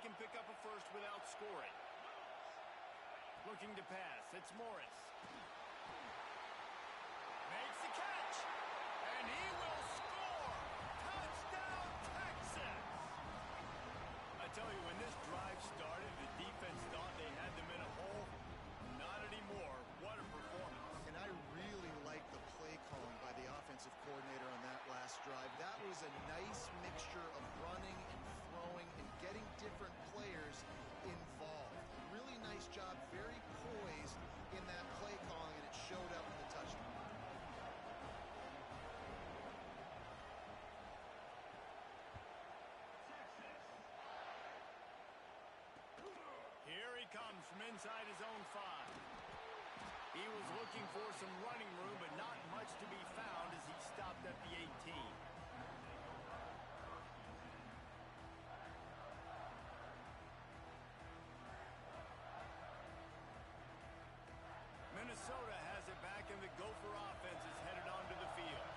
can pick up a first without scoring. Looking to pass. It's Morris. Makes the catch. And he will score. Touchdown, Texas. I tell you, when this drive started, the defense thought they had them in a hole. Not anymore. What a performance. And I really like the play calling by the offensive coordinator on that last drive. That was a nice mixture of running and throwing and getting different players involved. Really nice job, very poised in that play calling, and it showed up in the touchdown. Here he comes from inside his own 5. He was looking for some running room, but not much to be found as he stopped at the 18. Minnesota has it back, and the Gopher offense is headed onto the field.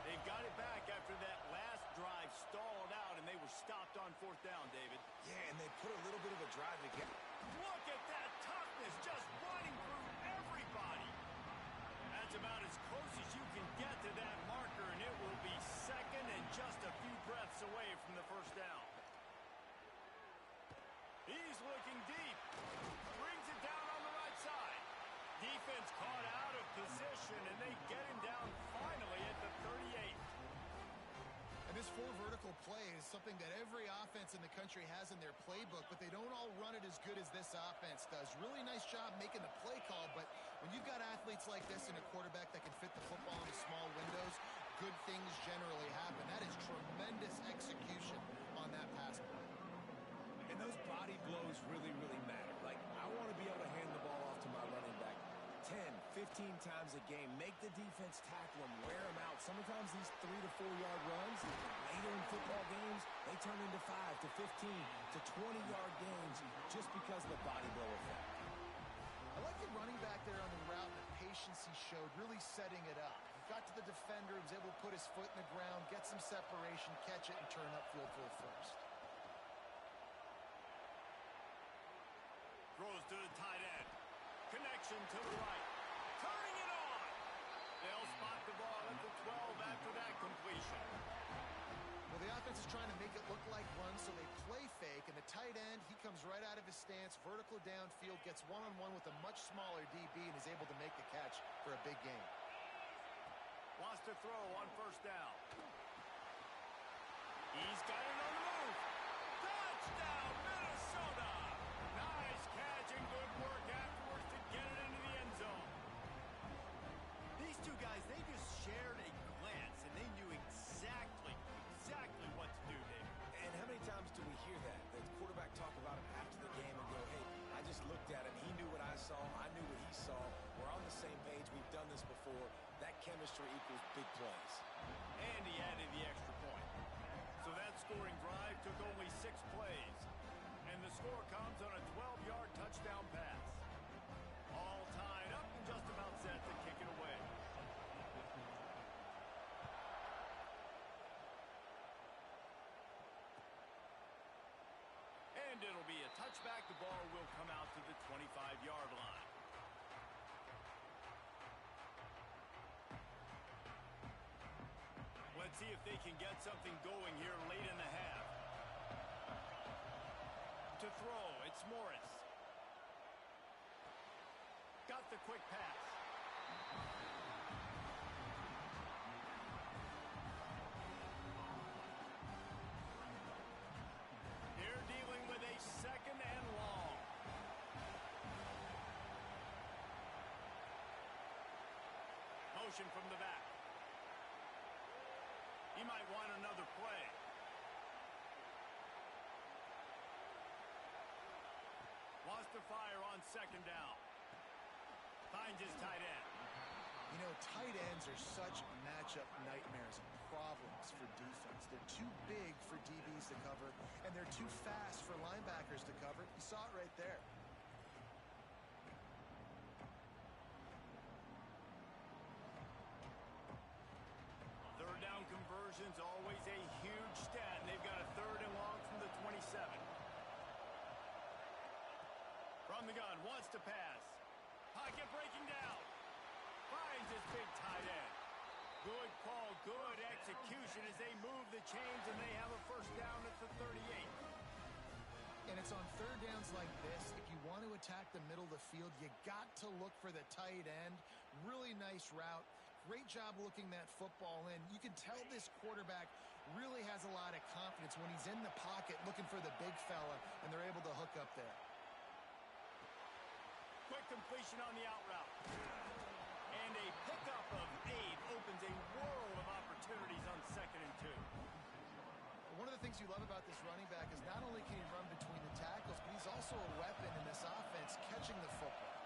They've got it back after that last drive stalled out, and they were stopped on 4th down, David. Yeah, and they put a little bit of a drive together. Look at that toughness, just running through everybody. That's about as close as you can get to that marker, and it will be second and just a few breaths away from the 1st down. He's looking deep. Brings it down on the right side. Defense caught out of position, and they get him down finally at the 38th. And this 4 vertical play is something that every offense in the country has in their playbook, but they don't all run it as good as this offense does. Really nice job making the play call, but when you've got athletes like this and a quarterback that can fit the football into small windows, good things generally happen. That is tremendous execution on that pass play. And those body blows really, really matter. Like, I want to be able to hand the ball off to my running back 10, 15 times a game. Make the defense tackle him, wear him out. Sometimes these 3 to 4 yard runs, later in football games, they turn into 5 to 15 to 20 yard gains just because of the body blow effect. I like the running back there on the route and the patience he showed, really setting it up. He got to the defender, he was able to put his foot in the ground, get some separation, catch it, and turn upfield for the first. Throws to the tight end. Connection to the right. Turning it on. They'll spot the ball at the 12 after that completion. Well, the offense is trying to make it look like run, so they play fake, and the tight end, he comes right out of his stance, vertical downfield, gets one-on-one with a much smaller DB, and is able to make the catch for a big gain. Wants to throw on 1st down. He's got it on the move. Touchdown, Minnesota! Nice catch and good work afterwards to get it into the end zone. These two guys, they just shared a glance, and they knew exactly what to do, David. And how many times do we hear that? The quarterback talk about him after the game and go, hey, I just looked at him. He knew what I saw. I knew what he saw. We're on the same page. We've done this before. That chemistry equals big plays. And he added the extra point. So that scoring drive took only 6 plays. And the score comes on a 12-yard touchdown pass. All tied up and just about set to kick it away. And it'll be a touchback. The ball will come out to the 25-yard line. Let's see if they can get something going here late in the half. To throw, it's Morris. Got the quick pass. They're dealing with a 2nd and long. Motion from the back. He might want another play. Wants to fire on 2nd down. Finds his tight end. You know, tight ends are such matchup nightmares and problems for defense. They're too big for DBs to cover, and they're too fast for linebackers to cover. You saw it right there. Third down conversions, always a huge stat. They've got a 3rd and long from the 27. wants to pass. Pocket breaking down. Finds his big tight end. Good call, good execution as they move the chains, and they have a first down at the 38. And it's on third downs like this. If you want to attack the middle of the field, you got to look for the tight end. Really nice route. Great job looking that football in. You can tell this quarterback really has a lot of confidence when he's in the pocket looking for the big fella, and they're able to hook up there. Quick completion on the out route. And a pickup of 8 opens a world of opportunities on 2nd and 2. One of the things you love about this running back is not only can he run between the tackles, but he's also a weapon in this offense catching the football.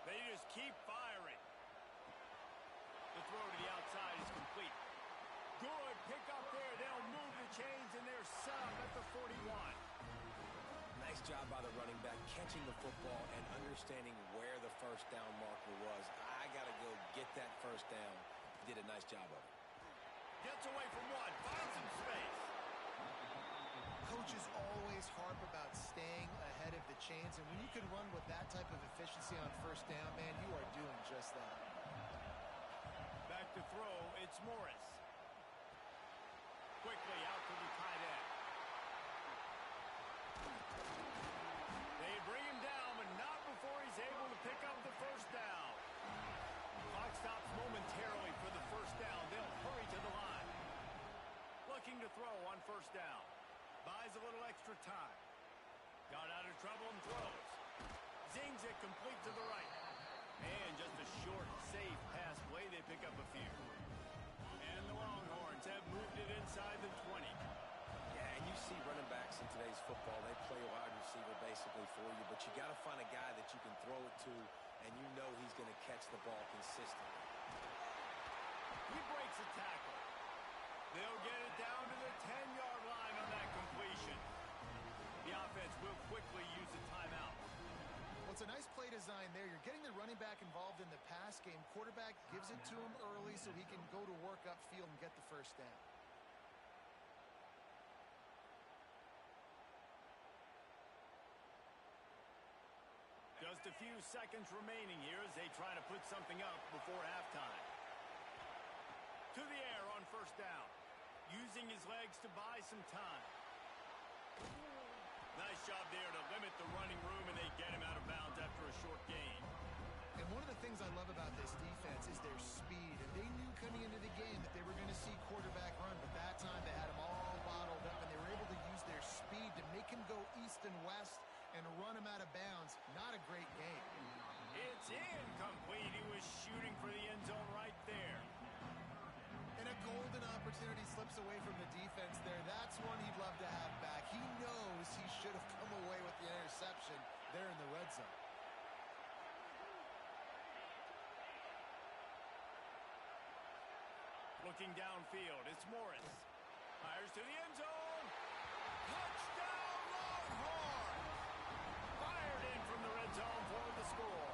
They just keep firing. The throw to the outside is complete. Good pick up there. They'll move the chains, and they're set up at the 41. Nice job by the running back catching the football and understanding where the first down marker was. I got to go get that first down. He did a nice job of it. Gets away from one. Finds some space. Coaches always harp about staying ahead of the chains, and when you can run with that type of efficiency on first down, man, you are doing just that. Back to throw. It's Morris. Quickly out to the tight end. They bring him down, but not before he's able to pick up the first down. Clock stops momentarily for the first down. They'll hurry to the line. Looking to throw on first down. Buys a little extra time. Got out of trouble and throws. Zings it complete to the right. And just a short, safe pass play. They pick up a few. And the Longhorns have moved it inside the 20. Yeah, and you see running backs in today's football, they play a wide receiver basically for you, but you got to find a guy that you can throw it to, and you know he's going to catch the ball consistently. He breaks a tackle. They'll get it down to the 10-yard line on that completion. The offense will quickly use a timeout. Well, it's a nice play design there. You're getting the running back involved in the pass game. Quarterback gives it to him early so he can go to work upfield and get the first down. Just a few seconds remaining here as they try to put something up before halftime. To the air on first down. Using his legs to buy some time. Nice job there to limit the running room, and they get him out of bounds after a short gain. And one of the things I love about this defense is their speed. And they knew coming into the game that they were going to see quarterback run, but that time they had him all bottled up, and they were able to use their speed to make him go east and west and run him out of bounds. Not a great game. It's incomplete. He was shooting for the end zone right there. And a golden opportunity slips away from the defense there. That's one he'd love to have back. He knows he should have come away with the interception there in the red zone. Looking downfield, it's Morris. Fires to the end zone. Touchdown, Longhorns! Fired in from the red zone for the score.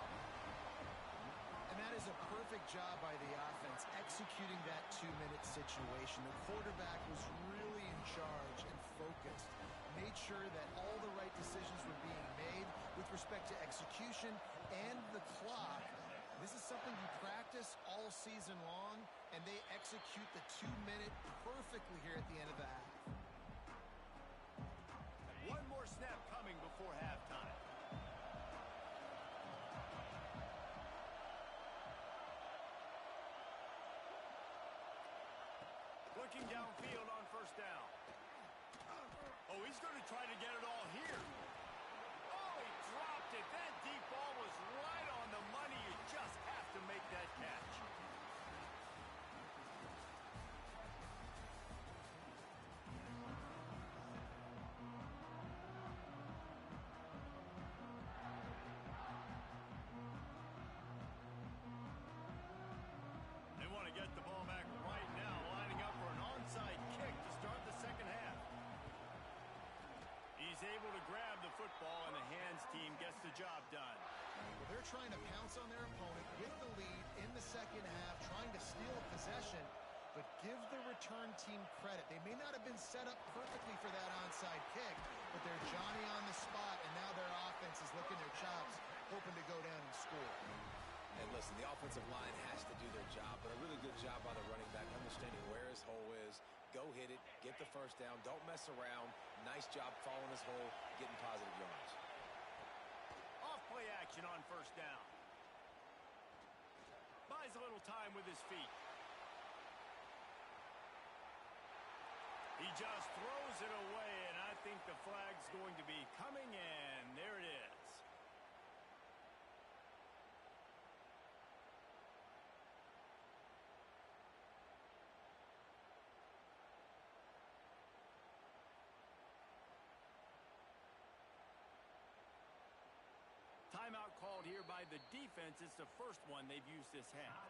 And that is a perfect job by the offense, executing that 2-minute situation. The quarterback was really in charge and focused. Made sure that all the right decisions were being made with respect to execution and the clock. This is something you practice all season long, and they execute the 2-minute perfectly here at the end of the half. One more snap coming before halftime. Looking downfield on first down. Oh, he's going to try to get it all here. Oh, he dropped it. That deep ball was right on the money. You just have to make that catch. They want to get the ball back right now, lining up for an onside kick to start the second half. He's able to grab the football, and the hands team gets the job done. Well, they're trying to pounce on their opponent, get the lead in the second half, trying to steal a possession, but give the return team credit. They may not have been set up perfectly for that onside kick, but they're Johnny on the spot, and now their offense is licking their chops, hoping to go down and score. And listen, the offensive line has to do their job, but a really good job by the running back, understanding where his hole is. Go hit it, get the first down, don't mess around. Nice job following his hole, getting positive yards. Off play action on first down. Buys a little time with his feet. He just throws it away, and I think the flag's going to be coming in. There it is. Timeout called here by the defense. It's the first one they've used this half.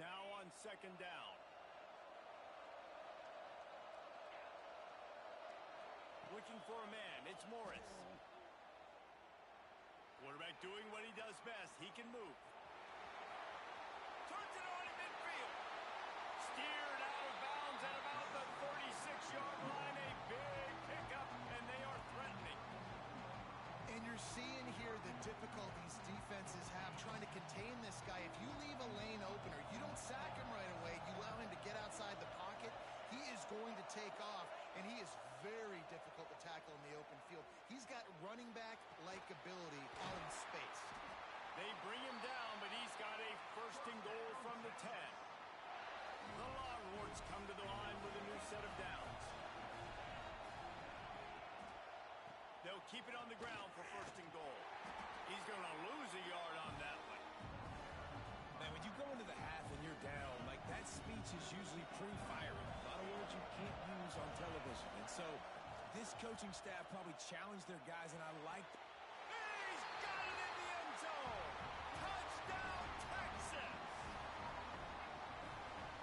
Now on second down. Looking for a man. It's Morris. Quarterback doing what he does best. He can move. Turns it on in midfield. Steered out of bounds at about the 36-yard line. A big pickup, and they are threatening. And you're seeing here the difficulties defenses have trying to contain this guy. If you leave a lane open or you don't sack him right away, you allow him to get outside the pocket, he is going to take off, and he is very difficult to tackle in the open field. He's got running back-like ability out in space. They bring him down, but he's got a first and goal from the 10. The Longhorns come to the line with a new set of downs. They'll keep it on the ground for first and goal. He's going to lose a yard on that one. Man, when you go into the half and you're down, like that speech is usually pre-firing. A lot of words you can't use on television. And so this coaching staff probably challenged their guys, and I like that. He's got it in the end zone. Touchdown, Texas.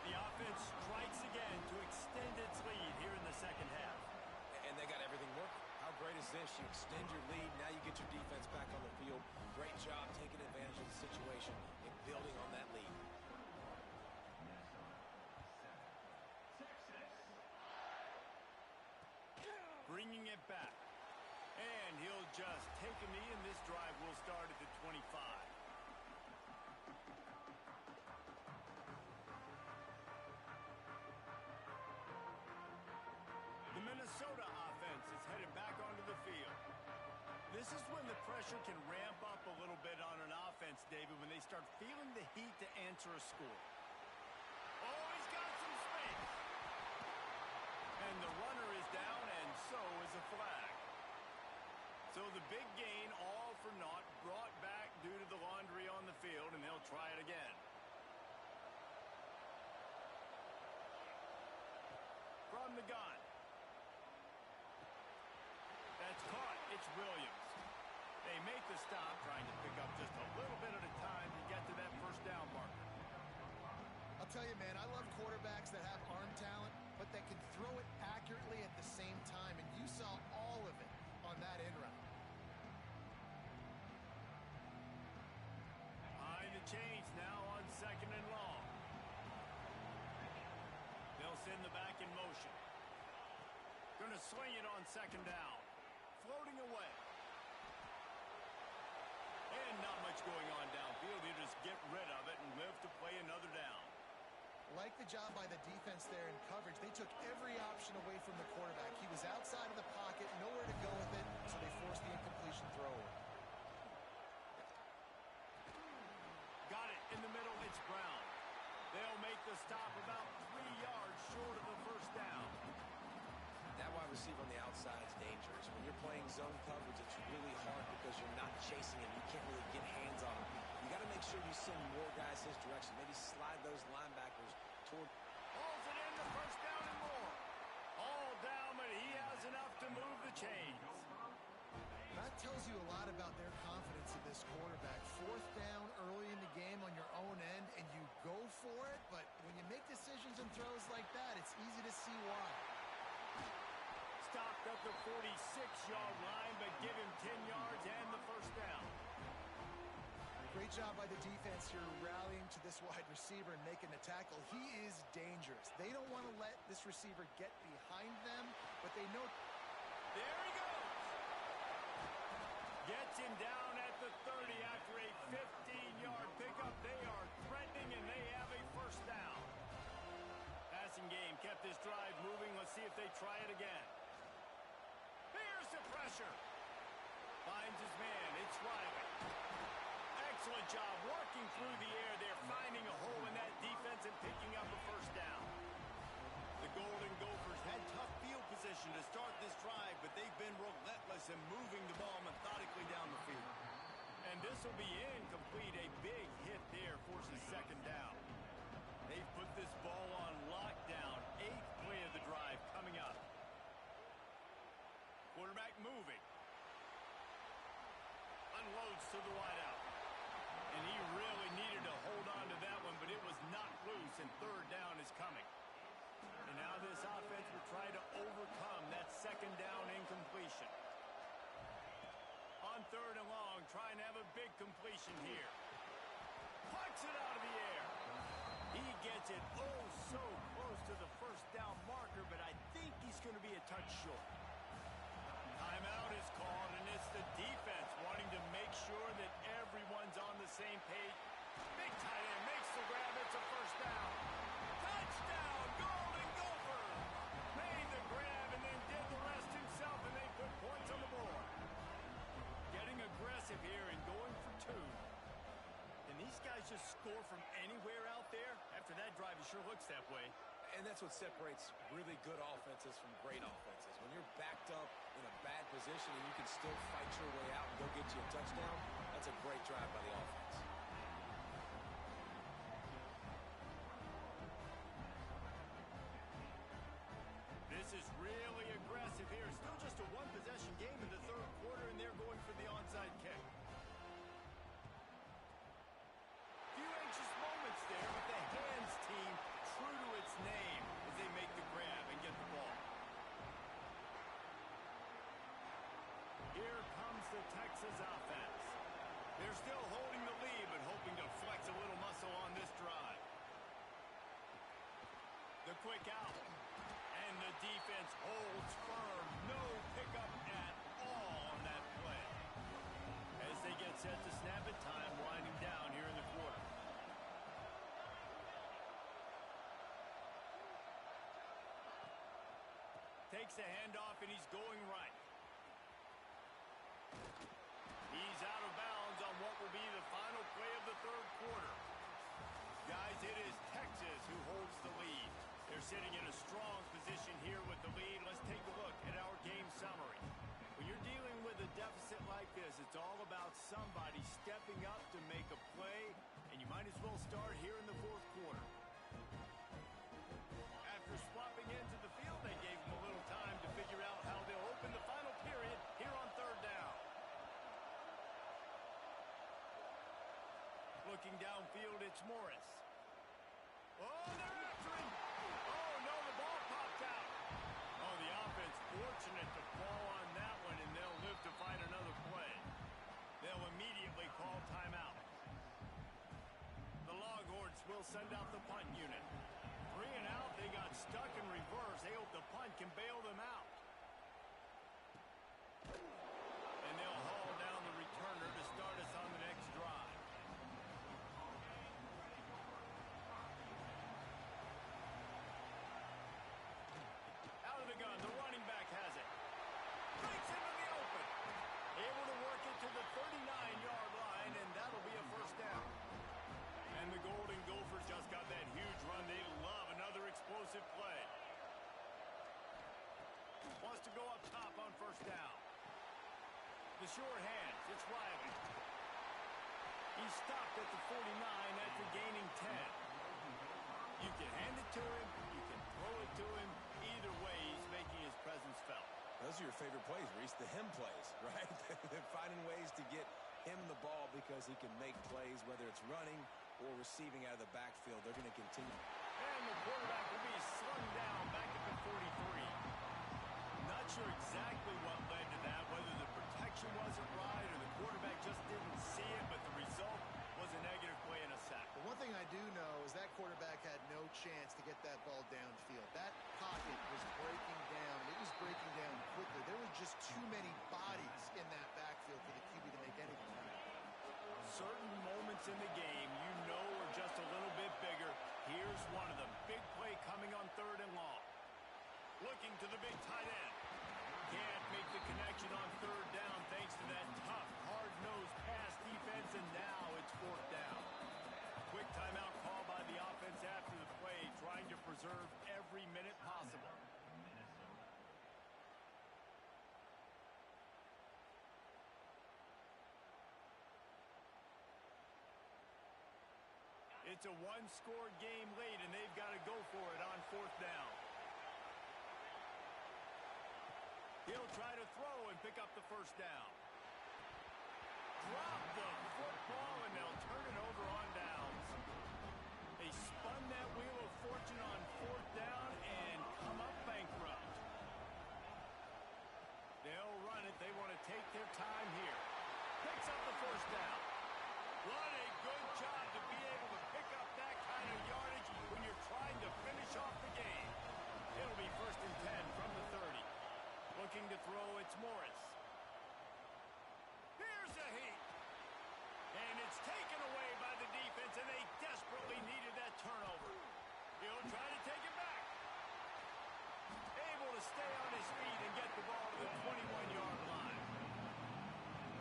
The offense strikes again to extend its lead here in the second half. And they got everything working. How great is this? You extend your lead. Now you get your defense back on the field. Great job taking advantage of the situation and building on that lead. Bringing it back. And he'll just take a knee, and this drive will start at the 25. The Minnesota offense is headed back onto the field. This is when the pressure can ramp up a little bit on an offense, David, when they start feeling the heat to answer a score. Oh, he's got some space. And the runner is down, and so is a flag. So the big gain, all for naught, brought back due to the laundry on the field, and they'll try it again. From the gun. That's caught. It's Williams. They make the stop, trying to pick up just a little bit at a time to get to that first down marker. I'll tell you, man, I love quarterbacks that have arm talent, but that can throw it accurately at the same time, and you saw all of it on that end round. High the change now on second and long. They'll send the back in motion. Going to swing it on second down. Floating away. And not much going on downfield. They just get rid of it and live to play another down. Like the job by the defense there in coverage. They took every option away from the quarterback. He was outside of the pocket, nowhere to go with it, so they forced the incompletion throw. Got it in the middle. It's Brown. They'll make the stop about 3 yards short of the first down. That wide receiver on the outside is dangerous. When you're playing zone coverage, it's really hard because you're not chasing him. You can't really get hands on him. You got to make sure you send more guys his direction. Maybe slide those linebackers toward. Hauls it in, the first down and more. All down, but he has enough to move the chains. That tells you a lot about their confidence in this quarterback. Fourth down early in the game on your own end, and you go for it, but when you make decisions and throws like that, it's easy to see why. Stopped at the 46-yard line, but give him 10 yards. Great job by the defense here rallying to this wide receiver and making the tackle. He is dangerous. They don't want to let this receiver get behind them, but they know. There he goes. Gets him down at the 30 after a 15-yard pickup. They are threatening, and they have a first down. Passing game kept this drive moving. Let's see if they try it again. Here's the pressure. Finds his man. It's Riley. Excellent job working through the air there, finding a hole in that defense and picking up a first down. The Golden Gophers had tough field position to start this drive, but they've been relentless in moving the ball methodically down the field. And this will be incomplete. A big hit there forces second down. They've put this ball on lockdown. 8th play of the drive coming up. Quarterback moving. Unloads to the wideout. And he really needed to hold on to that one, but it was knocked loose, and third down is coming. And now this offense will try to overcome that second down incompletion. On third and long, trying to have a big completion here. Plucks it out of the air. He gets it oh so close to the first down marker, but I think he's going to be a touch short. Timeout is called, and it's the defense wanting to make sure that everyone's on the same page. Big tight end makes the grab. It's a first down. Touchdown, Golden Gophers! Made the grab and then did the rest himself, and they put points on the board. Getting aggressive here and going for two. And these guys just score from anywhere out there? After that drive, it sure looks that way. And that's what separates really good offenses from great offenses. When you're backed up in a bad position and you can still fight your way out and go get you a touchdown, that's a great drive by the offense. This is really aggressive here. Still just a one-possession game in the third quarter, and they're going for the onside kick. Few anxious moments there, but the hands team true to its name as they make the grab and get the ball. Here comes the Texas offense. They're still holding the lead, but hoping to flex a little muscle on this drive. The quick out. And the defense holds firm. No pickup at all on that play. As they get set to snap it, time winding down here in the quarter. Takes the handoff, and he's going right. He's out of bounds on what will be the final play of the third quarter. Guys, it is Texas who holds the lead. They're sitting in a strong position here with the lead. Let's take a look at our game summary. When you're dealing with a deficit like this, it's all about somebody stepping up to make a play, and you might as well start here in the fourth quarter. After swapping into the field, they gave them a little time to figure out how they'll open the final period here on third down. Looking downfield, it's Morris. Oh, they're after him. Oh, no, the ball popped out. Oh, the offense fortunate to fall on that one, and they'll live to fight another play. They'll immediately call timeout. The Longhorns will send out the punt unit. 3 and out, they got stuck in reverse. They hope the punt can bail them out. And they'll haul down the returner to start us on the next drive. Out of the gun, the running back has it. Breaks into the open. Able to work it to the 39-yard line, and that'll be a first down. And the Golden Gophers just got that huge run. They love another explosive play. Wants to go up top on first down. The short hands, it's Riley. He stopped at the 49 after gaining 10. You can hand it to him, you can throw it to him. Either way, he's making his presence felt. Those are your favorite plays, Reese, the him plays, right? They're finding ways to get him the ball because he can make plays, whether it's running or receiving out of the backfield. They're going to continue. And the quarterback will be slung down back at the 43. Not sure exactly what led to that, whether the protection wasn't right or the quarterback just didn't see it, but the result football downfield. That pocket was breaking down. It was breaking down quickly. There were just too many bodies in that backfield for the QB to make anything happen. Certain moments in the game you know are just a little bit bigger. Here's one of them. Big play coming on 3rd and long. Looking to the big tight end. Can't make the connection on 3rd down thanks to that tough, hard-nosed pass defense, and now it's 4th down. Quick timeout call by the offense after the play, trying to preserve every minute possible. It's a one-score game late, and they've got to go for it on 4th down. He'll try to throw and pick up the 1st down. Drop the football, and they'll turn it over on downs. They spun that wheel of fortune on 4th down and come up bankrupt. They'll run it. They want to take their time here. Picks up the 1st down. What a good job to be able to pick up that kind of yardage when you're trying to finish off the game. It'll be 1st and 10 from the 30. Looking to throw, it's Morris. Here's a heat. And it's taken away by the defense, and they desperately needed that turnover. He'll try to take it back. Able to stay on his feet and get the ball to the 21-yard line.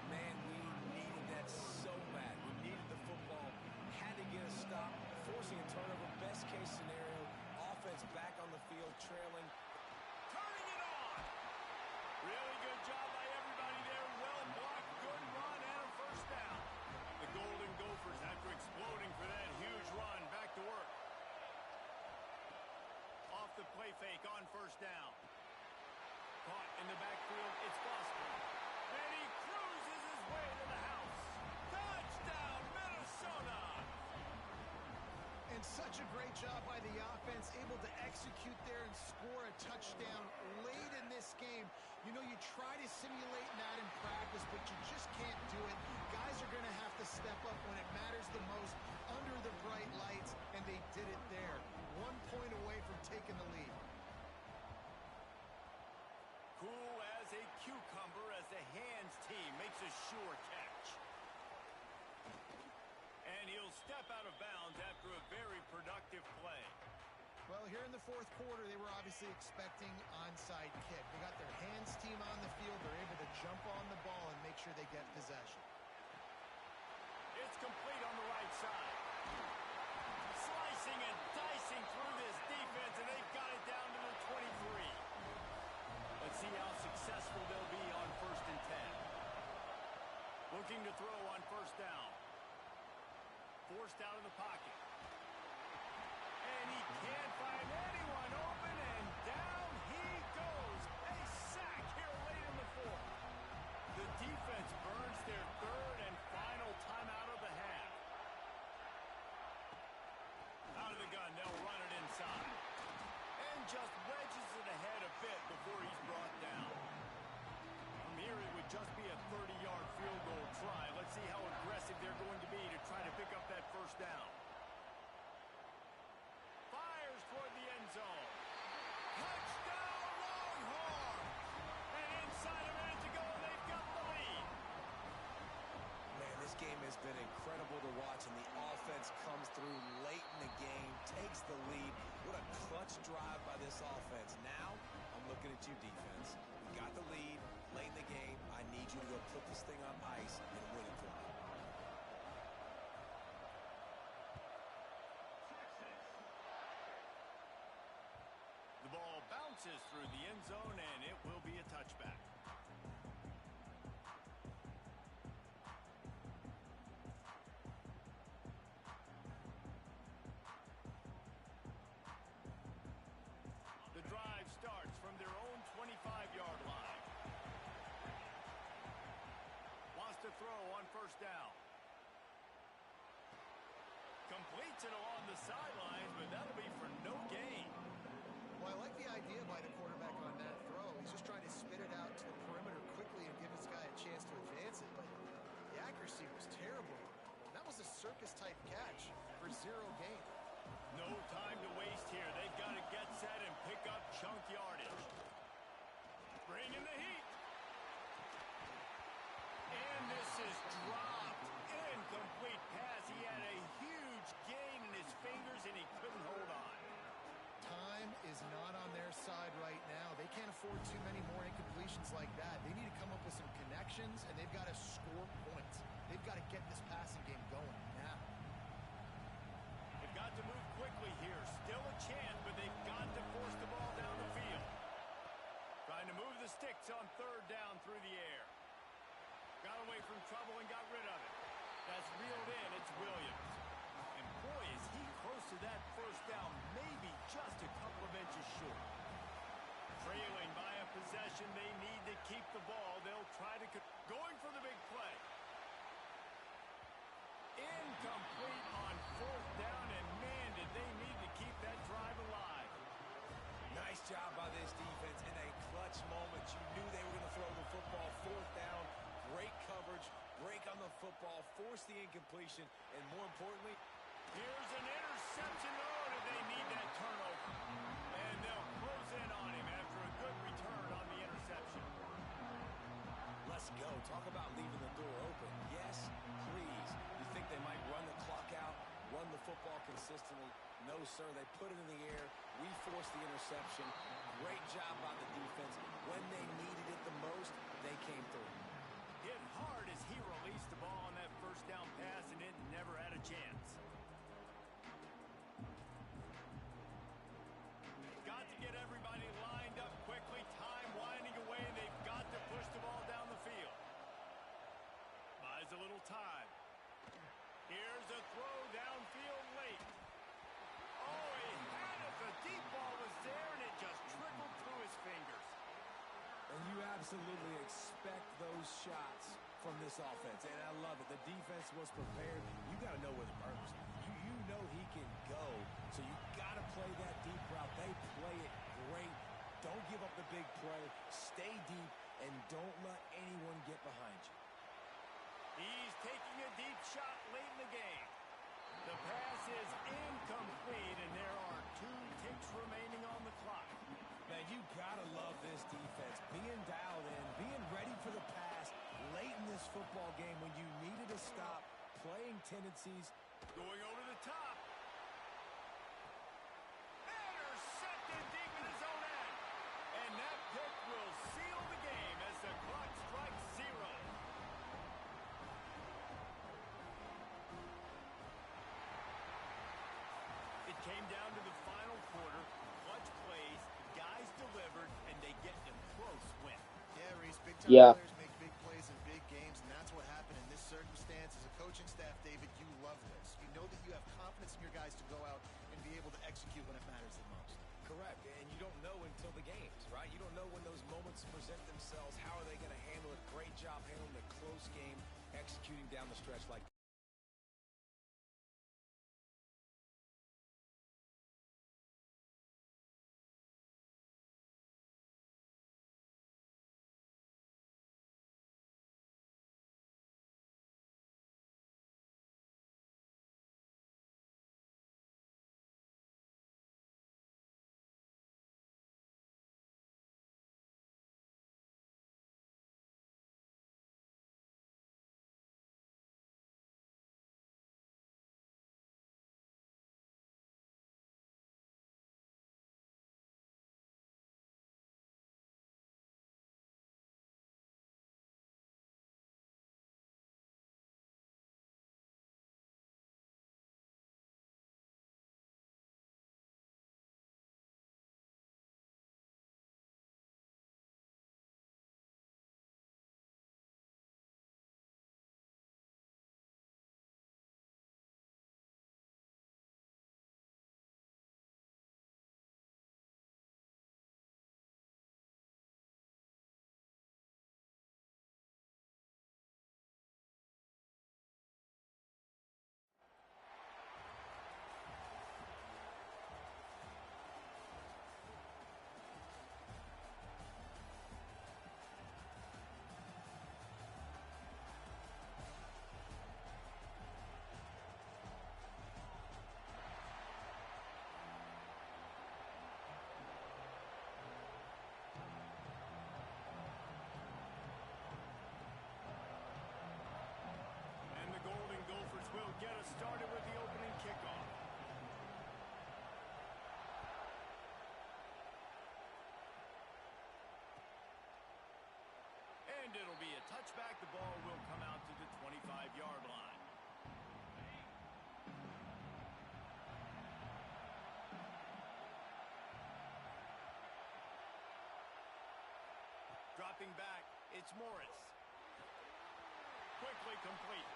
Man, we needed that so bad. We needed the football. Had to get a stop. Forcing a turnover. Best case scenario. Offense back on the field, trailing. Turning it on. Really good job by everybody there. Well blocked. Good run and a 1st down. The Golden Gophers, after exploding for that huge run, back to work. Off the play fake on 1st down. Caught in the backfield. It's Foster. And he cruises his way to the house. Touchdown, Minnesota! And such a great job by the offense, able to execute there and score a touchdown late in this game. You know, you try to simulate that in practice, but you just can't do it. Guys are going to have to step up when it matters the most under the bright lights, and they did it there. 1 point away from taking the lead. Cool as a cucumber as the hands team makes a sure catch. And he'll step out of bounds after a very productive play. Well, here in the 4th quarter, they were obviously expecting onside kick. They got their hands team on the field. They're able to jump on the ball and make sure they get possession. It's complete on the right side. Slicing and dicing through this defense, and they've got it down to the 23. Let's see how successful they'll be on 1st and 10. Looking to throw on 1st down. Forced out of the pocket. And he can't find anyone open, and down he goes. A sack here late in the 4th. The defense burns their 3rd and final timeout of the half. Out of the gun, they'll run it inside. And just wedges it ahead a bit before he's brought down. From here, it would just be a 30-yard field goal try. Let's see how aggressive they're going to be to try to pick up that 1st down. Fires toward the end zone. Touchdown, Longhorns! And inside a minute to go, they've got the lead. Man, this game has been incredible to watch, and the offense comes through late in the game, takes the lead. What a clutch drive by this offense. Now, I'm looking at you, defense. We got the lead late in the game. I need you to go put this thing on ice and win it for me. The ball bounces through the end zone, and it will be a touchback. The drive starts from their own 25-yard line. Wants to throw on 1st down. Completes it along the sidelines, but that'll be for no gain. Well, I like the idea by the quarterback on that throw. He's just trying to spit it out to the perimeter quickly and give his guy a chance to advance it. But the accuracy was terrible. That was a circus-type catch for 0 gain. No time to waste here. They've got to chunk yardage. Bringing the heat. And this is dropped. Incomplete pass. He had a huge gain in his fingers, and he couldn't hold on. Time is not on their side right now. They can't afford too many more incompletions like that. They need to come up with some connections, and they've got to score points. They've got to get this passing game going now. They've got to move quickly here. Still a chance, but they've got to force the ball down the field. Trying to move the sticks on third down through the air. Got away from trouble and got rid of it. That's reeled in. It's Williams. And boy, is he close to that first down, maybe just a couple of inches short. Trailing by a possession, they need to keep the ball. They'll try to... Going for the big play. Incomplete on fourth down, and man, did they need to keep that drive alive. Nice job by this defense in a clutch moment. You knew they were going to throw the football. Fourth down, great coverage, break on the football, force the incompletion, and more importantly, here's an interception. Oh, did they need that turnover? And they'll close in on him after a good return on the interception. let's go. Talk about leaving the door open. Yes, please. You think they might run the clock out, run the football consistently? No, sir. They put it in the air. We forced the interception. Great job by the defense. When they needed it the most, they came through. Hit hard as he released the ball on that first down pass, and it never had a chance. Got to get everybody lined up quickly. Time winding away. They've got to push the ball down the field. Buys a little time. Here's a throw downfield late. Oh, he had it. The deep ball was there, and it just trickled through his fingers. And you absolutely expect those shots from this offense. And I love it. The defense was prepared. You got to know where the burner's. You know he can go. So you got to play that deep route. They play it great. Don't give up the big play. Stay deep, and don't let anyone get behind you. He's taking a deep shot late in the game. The pass is incomplete, and there are 2 ticks remaining on the clock. Man, you gotta love this defense. Being dialed in, being ready for the pass late in this football game when you needed a stop, playing tendencies. Going over the top. Intercepted deep in his own end. And that pick will seal the game as the clock strikes 0. It came down to the final quarter. Clutch plays, guys delivered, and they get a close win. Yeah, Reese, big-time Yeah. players make big plays in big games, and that's what happened in this circumstance. As a coaching staff, David, you love this. You know that you have confidence in your guys to go out and be able to execute when it matters the most. Correct, and you don't know until the games, right? You don't know when those moments present themselves. How are they going to handle it? Great job handling a close game, executing down the stretch like And it'll be a touchback. The ball will come out to the 25-yard line. Dropping back, it's Morris. Quickly complete.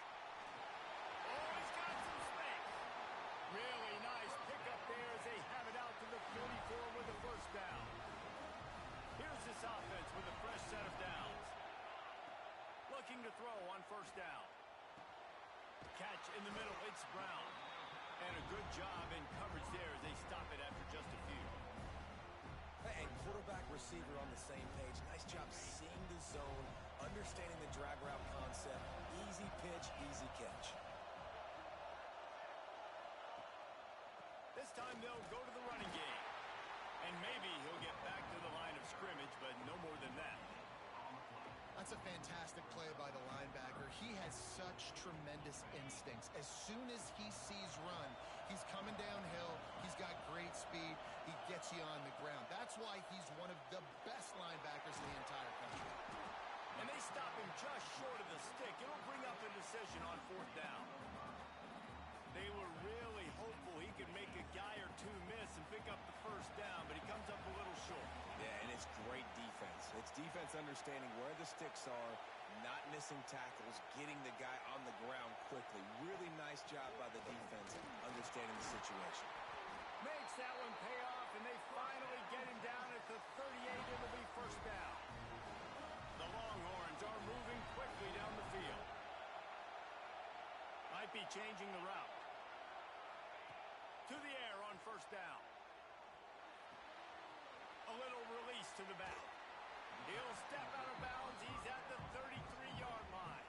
Oh, he's got some space. Really nice pickup there as they have it out to the 44 with the first down. Here's this offense with a fresh set of downs. Looking to throw on first down. Catch in the middle, it's Brown. And a good job in coverage there as they stop it after just a few. And quarterback, receiver on the same page. Nice job seeing the zone, understanding the drag route concept. Easy pitch, easy catch. This time they'll go to the running game. And maybe he'll get back to the line of scrimmage, but no more than that. That's a fantastic play by the linebacker. He has such tremendous instincts. As soon as he sees run, he's coming downhill. He's got great speed. He gets you on the ground. That's why he's one of the best linebackers in the entire country. And they stop him just short of the stick. It'll bring up a decision on fourth down. They were really hopeful he could make a guy or two miss and pick up the first down, but he comes up a little short. Yeah, and it's great defense. It's defense understanding where the sticks are, not missing tackles, getting the guy on the ground quickly. Really nice job by the defense understanding the situation. Makes that one pay off, and they finally get him down at the 38. It'll be first down. The Longhorns are moving quickly down the field. Might be changing the route. To the air on first down. A little release to the back. He'll step out of bounds. He's at the 33-yard line.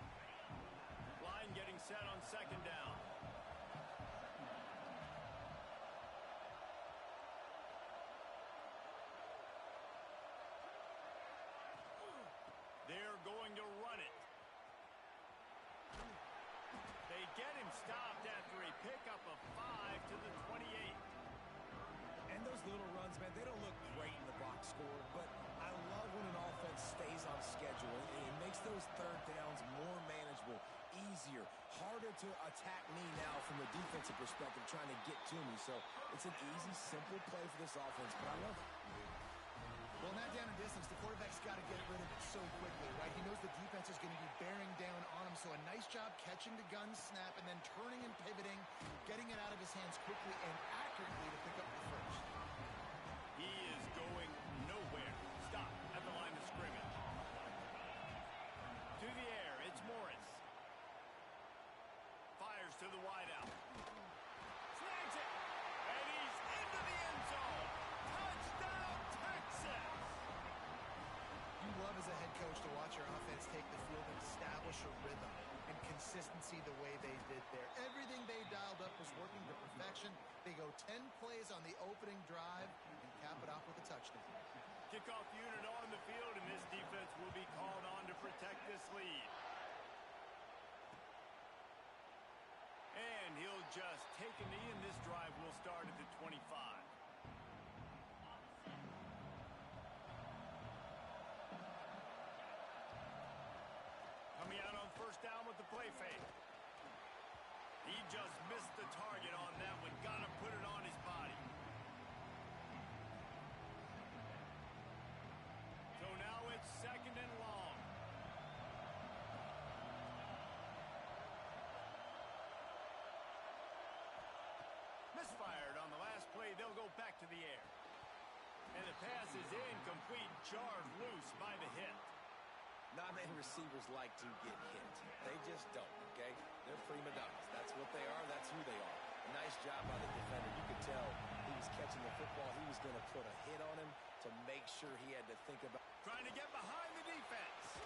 Line getting set on second down. They're going to run it. They get him stopped after a pickup of 5 to the 28. And those little runs, man, they don't look great in the box score, but I love when an offense stays on schedule. It makes those third downs more manageable, easier, harder to attack me now from a defensive perspective trying to get to me. So it's an easy, simple play for this offense, but I love it. Well, in that down and distance, the quarterback's got to get rid of it so quickly, right? He knows the defense is going to be bearing down on him, so a nice job catching the gun snap and then turning and pivoting, getting it out of his hands quickly and accurately to pick up the first. He is going nowhere. Stop at the line of scrimmage. To the air, it's Morris. Fires to the wideout. Snags it. And he's into the end zone. Touchdown, Texas! You love as a head coach to watch your offense take the field and establish a rhythm and consistency the way they did there. Everything they dialed up was working to perfection. They go 10 plays on the opening drive and cap it off with a touchdown. Kickoff unit on the field, and this defense will be called on to protect this lead. And he'll just take a knee, and this drive will start at the 25. Coming out on first down with the play fake. He just missed the target on that one. Got to put it on his body. So now it's second and long. Misfired on the last play. They'll go back to the air. And the pass is incomplete. Jarred loose by the hit. Not many receivers like to get hit. They just don't, okay? They're prima donnas. That's what they are. That's who they are. Nice job by the defender. You could tell he was catching the football. He was going to put a hit on him to make sure he had to think about. Trying to get behind the defense.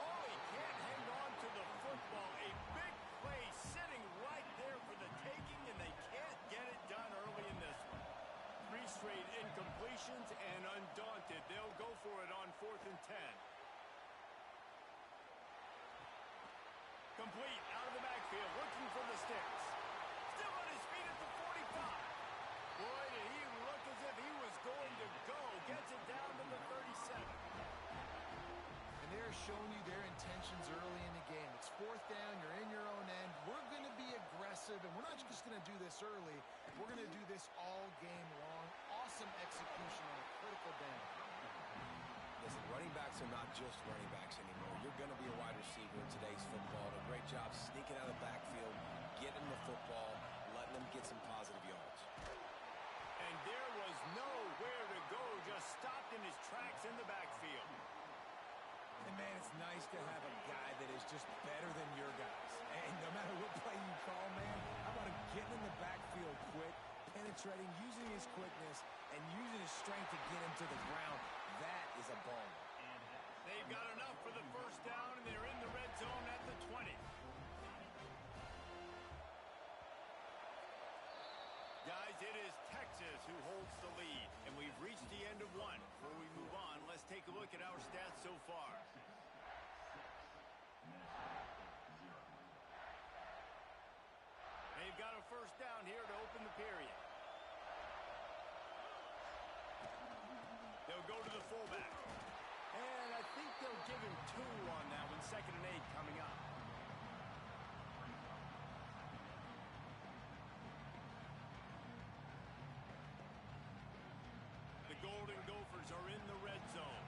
Oh, he can't hang on to the football. A big play sitting right there for the taking, and they can't get it done early in this one. 3 straight incompletions, and undaunted, they'll go for it on 4th and 10. Complete out of the backfield, looking for the sticks. Still on his feet at the 45. Boy, did he look as if he was going to go. Gets it down to the 37. they're showing you their intentions early in the game. It's fourth down, you're in your own end. We're going to be aggressive, and we're not just going to do this early. We're going to do this all game long. Awesome execution on a critical down. Listen, running backs are not just running backs anymore. You're going to be a wide receiver in today's football. A great job sneaking out of the backfield, getting the football, letting them get some positive yards. And there was nowhere to go, just stopped in his tracks in the backfield. And, man, it's nice to have a guy that is just better than your guys. And no matter what play you call, man, how about him getting in the backfield quick, penetrating, using his quickness, and using his strength to get him to the ground. That is a ball. They've got enough for the first down, and they're in the red zone at the 20. Guys, it is Texas who holds the lead, and we've reached the end of one. Before we move on, let's take a look at our stats so far. They've got a first down here to open the period. They'll go to the fullback. And I think they'll give him 2 on that one. 2nd and 8 coming up. The Golden Gophers are in the red zone.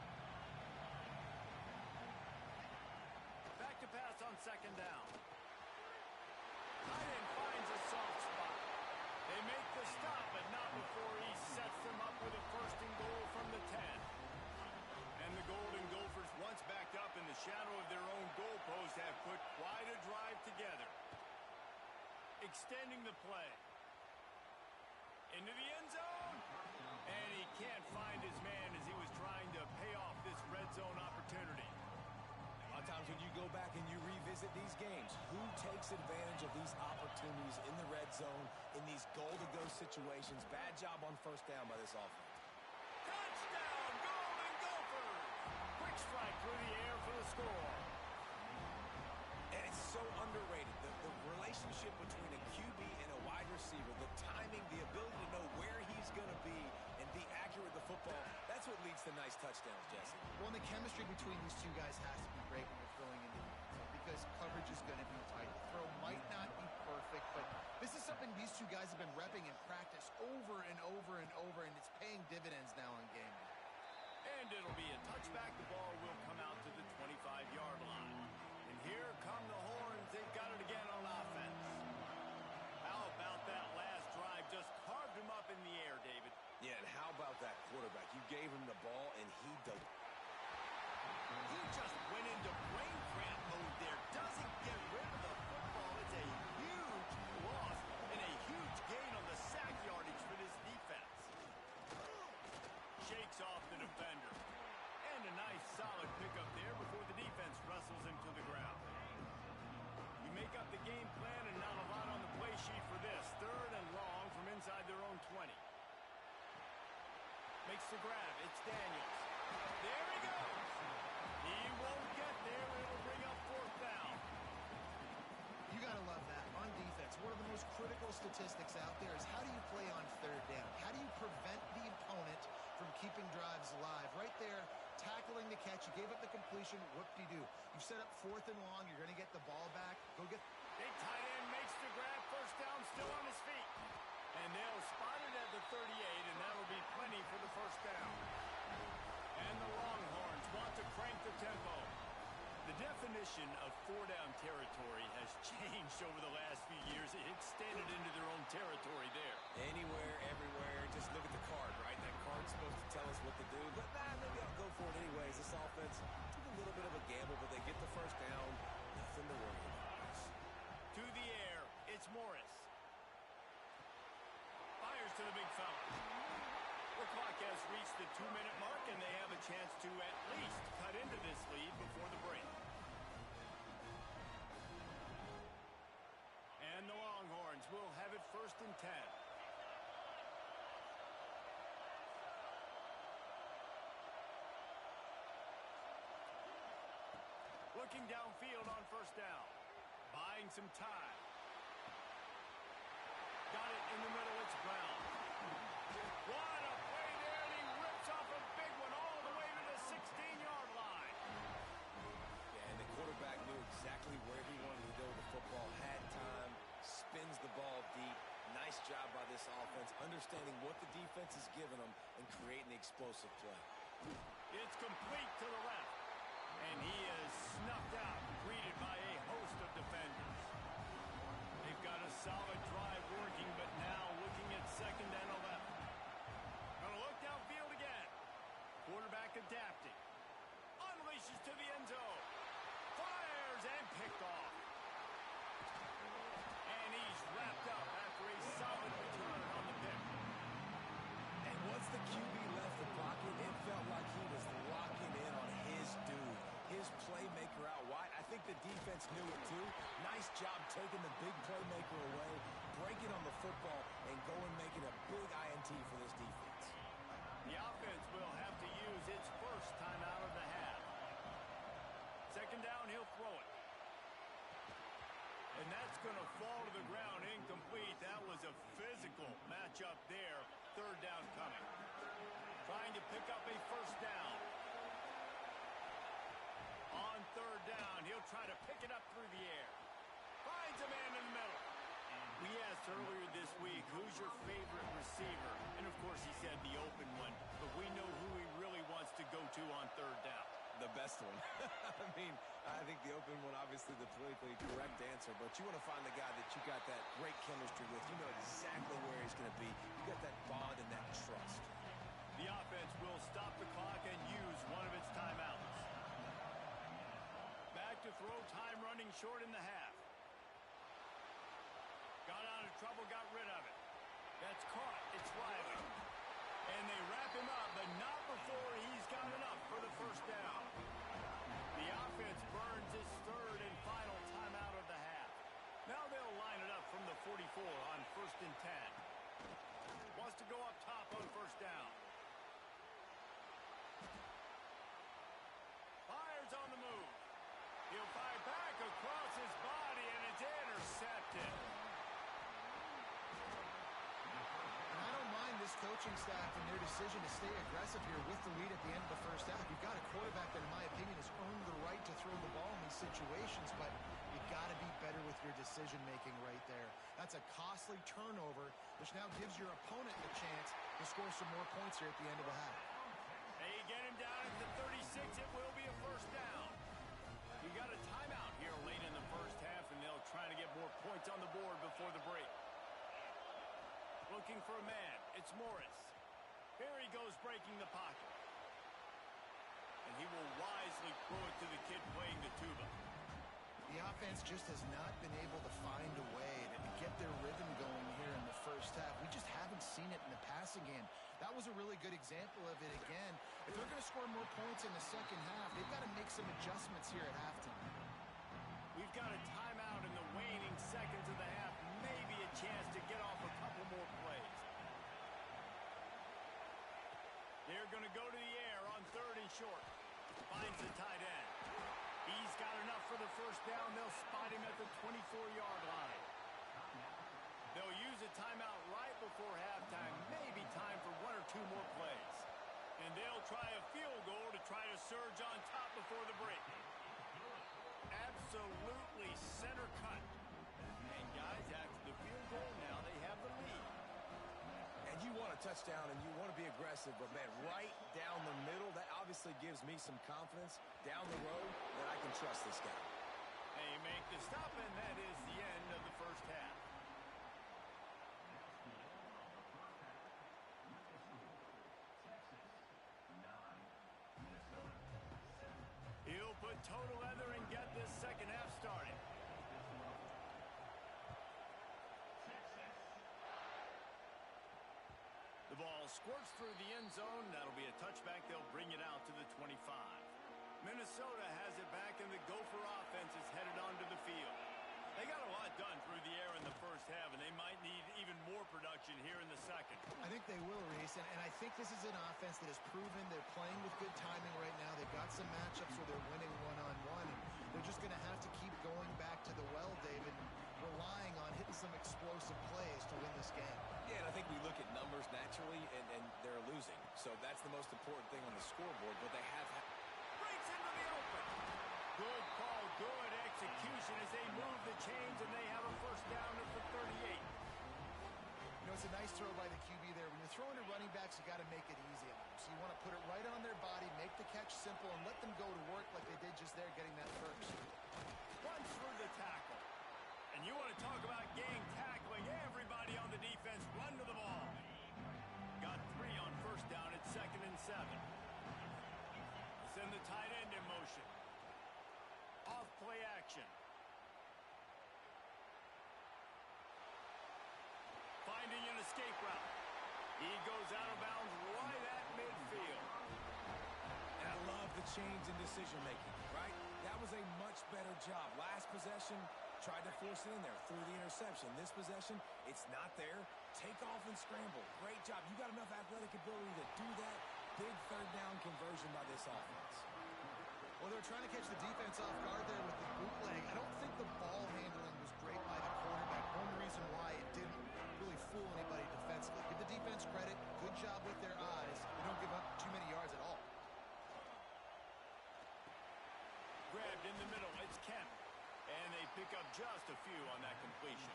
Back to pass on 2nd down. Tight end finds a soft spot. They make the stop, but not before he sets them up with a 1st and goal from the 10. And the Golden Gophers, once backed up in the shadow of their own goalpost, have put quite a drive together. Extending the play. Into the end zone. And he can't find his man as he was trying to pay off this red zone opportunity. A lot of times when you go back and you revisit these games, who takes advantage of these opportunities in the red zone, in these goal-to-go situations? Bad job on first down by this offense. Touchdown, Golden Gophers! Quick strike through the air for the score. And it's so underrated. The relationship between a QB and a wide receiver, the timing, the ability to know where he's going to be and be accurate with the football, that's what leads to nice touchdowns, Jesse. Well, and the chemistry between these two guys has to be great when you're throwing into the end zone because coverage is going to be tight. The throw might not be perfect, but this is something these two guys have been repping in practice over and over and over, and it's paying dividends now in game day. And it'll be a touchback. The ball will come out to the 25-yard line. And here come the horns. They've got it again on offense. How about that last drive? Just carved him up in the air, David. Yeah, and how about that quarterback? You gave him the ball, and he dug. He just went into brain cramp mode there. Doesn't get rid of the football. It's a huge loss and a huge gain on the sack yardage for this defense. Shakes off the defender. And a nice solid pickup there before the defense wrestles him to the ground. You make up the game plan and not a lot on the play sheet for this. 3rd and long from inside their own 20. Makes the grab. It's Daniels. There he goes. He won't get there. It'll bring up 4th down. You got to love that. On defense, one of the most critical statistics out there is how do you play on 3rd down? How do you prevent the opponent from keeping drives alive? Right there, tackling the catch. You gave up the completion. Whoop-de-doo. You set up 4th and long. You're going to get the ball back. Go get... Big tight end makes the grab. 1st down, still on his feet. And they'll spot it at the 38, and that'll be plenty for the 1st down. And the Longhorns want to crank the tempo. The definition of 4-down territory has changed over the last few years. It extended into their own territory there. Anywhere, everywhere. Just look at the card, right? That card's supposed to tell us what to do. But maybe I'll go for it anyways. This offense took a little bit of a gamble, but they get the 1st down. Nothing to worry about. To the air, it's Morris. Fires to the big fella. The clock has reached the 2-minute mark, and they have a chance to at least cut into this lead before the break. And the Longhorns will have it 1st and 10. Looking downfield on 1st down. Buying some time. Got it in the middle. It's Brown. What a play there, and he rips off a big one all the way to the 16-yard line. defense is giving them and creating the explosive play. It's complete to the left. And he is snuffed out, greeted by a host of defenders. They've got a solid drive working, but now looking at 2nd and 11. Gonna look downfield again. Quarterback adapting. Unleashes to the end zone. Fires and picked off. And he's wrapped up after a solid return on the pick. And once the QB left the pocket, it felt like he was locking in on his dude, his playmaker out wide. I think the defense knew it too. Nice job taking the big playmaker away, breaking on the football, and going making a big INT for this defense. The offense will have to use its first timeout of the half. 2nd down, he'll throw it. And that's going to fall to the ground incomplete. That was a physical matchup there. 3rd down coming. Trying to pick up a 1st down. On 3rd down, he'll try to pick it up through the air. Finds a man in the middle. We asked earlier this week, who's your favorite receiver? And of course he said the open one, but we know who he really wants to go to on 3rd down. The best one. I mean, I think the open one, obviously the politically correct answer, but you want to find the guy that you got that great chemistry with. You know exactly where he's going to be. You got that bond and that trust. The offense will stop the clock and use one of its timeouts. Back to throw, time running short in the half. Got out of trouble, got rid of it. That's caught. It's Riley. And they wrap him up, but not before he's got enough for the 1st down. The offense burns his 3rd and final timeout of the half. Now they'll line it up from the 44 on 1st and 10. Wants to go up top on 1st down. Fires on the move. He'll fire back across his body, and it's intercepted. I don't mind this coaching staff and their decision to stay aggressive here with the lead at the end of the 1st half. You've got a quarterback that, in my opinion, has earned the right to throw the ball in these situations, but you've got to be better with your decision-making right there. That's a costly turnover, which now gives your opponent the chance to score some more points here at the end of the half. They get him down at the 36. It will be a 1st down. You got a timeout here late in the 1st half, and they'll try to get more points on the board before the break. Looking for a man. It's Morris. Here he goes breaking the pocket. And he will wisely throw it to the kid playing the tuba. The offense just has not been able to find a way to get their rhythm going here in the 1st half. We just haven't seen it in the passing game. That was a really good example of it again. If they're going to score more points in the 2nd half, they've got to make some adjustments here at halftime. We've got a timeout in the waning seconds of the half. Maybe a chance to get off a couple more plays. They're going to go to the air on 3rd and short. Finds the tight end. He's got enough for the 1st down. They'll spot him at the 24-yard line. They'll use a timeout right before halftime. Maybe time for 1 or 2 more plays. And they'll try a field goal to try to surge on top before the break. Absolutely center cut. And guys, after the field goal, now they have the lead. And you want a touchdown and you want to be aggressive, but man, right down the middle, that obviously gives me some confidence down the road that I can trust this guy. They make the stop, and that is the end of the 1st half. He'll put total leather and get this 2nd half started. The ball squirts through the end zone. That'll be a touchback. They'll bring it out to the 25. Minnesota has it back, and the Gopher offense is headed onto the field. They got a lot done through the air in the 1st half, and they might need even more production here in the 2nd. I think they will, Reese, and I think this is an offense that has proven they're playing with good timing right now. They've got some matchups where they're winning one-on-one, and they're just going to have to keep going back to the well, David, relying on hitting some explosive plays to win this game. Yeah, and I think we look at numbers naturally, and they're losing. So that's the most important thing on the scoreboard, but they have... Breaks into the open. Good call, good execution as they move the chains, and they have a 1st down at the 38. You know, it's a nice throw by the QB there. When you're throwing to running backs, you got to make it easy on them. So you want to put it right on their body, make the catch simple, and let them go to work like they did just there, getting that first. Runs through the tackle. And you want to talk about gang tackling. Everybody on the defense run to the ball. Got 3 on first down at 2nd and 7. Send the tight end in motion. Off play action. Finding an escape route. He goes out of bounds right at midfield. And I love the change in decision-making, right? That was a much better job. Last possession, tried to force it in there, threw the interception. This possession, it's not there. Take off and scramble. Great job. You got enough athletic ability to do that. Big third down conversion by this offense. Well, they're trying to catch the defense off guard there with the bootleg. I don't think the ball handling was great by the quarterback. One reason why it didn't really fool anybody defensively. Give the defense credit. Good job with their eyes. They don't give up too many yards at all. Grabbed in the middle. It's Kemp. And they pick up just a few on that completion.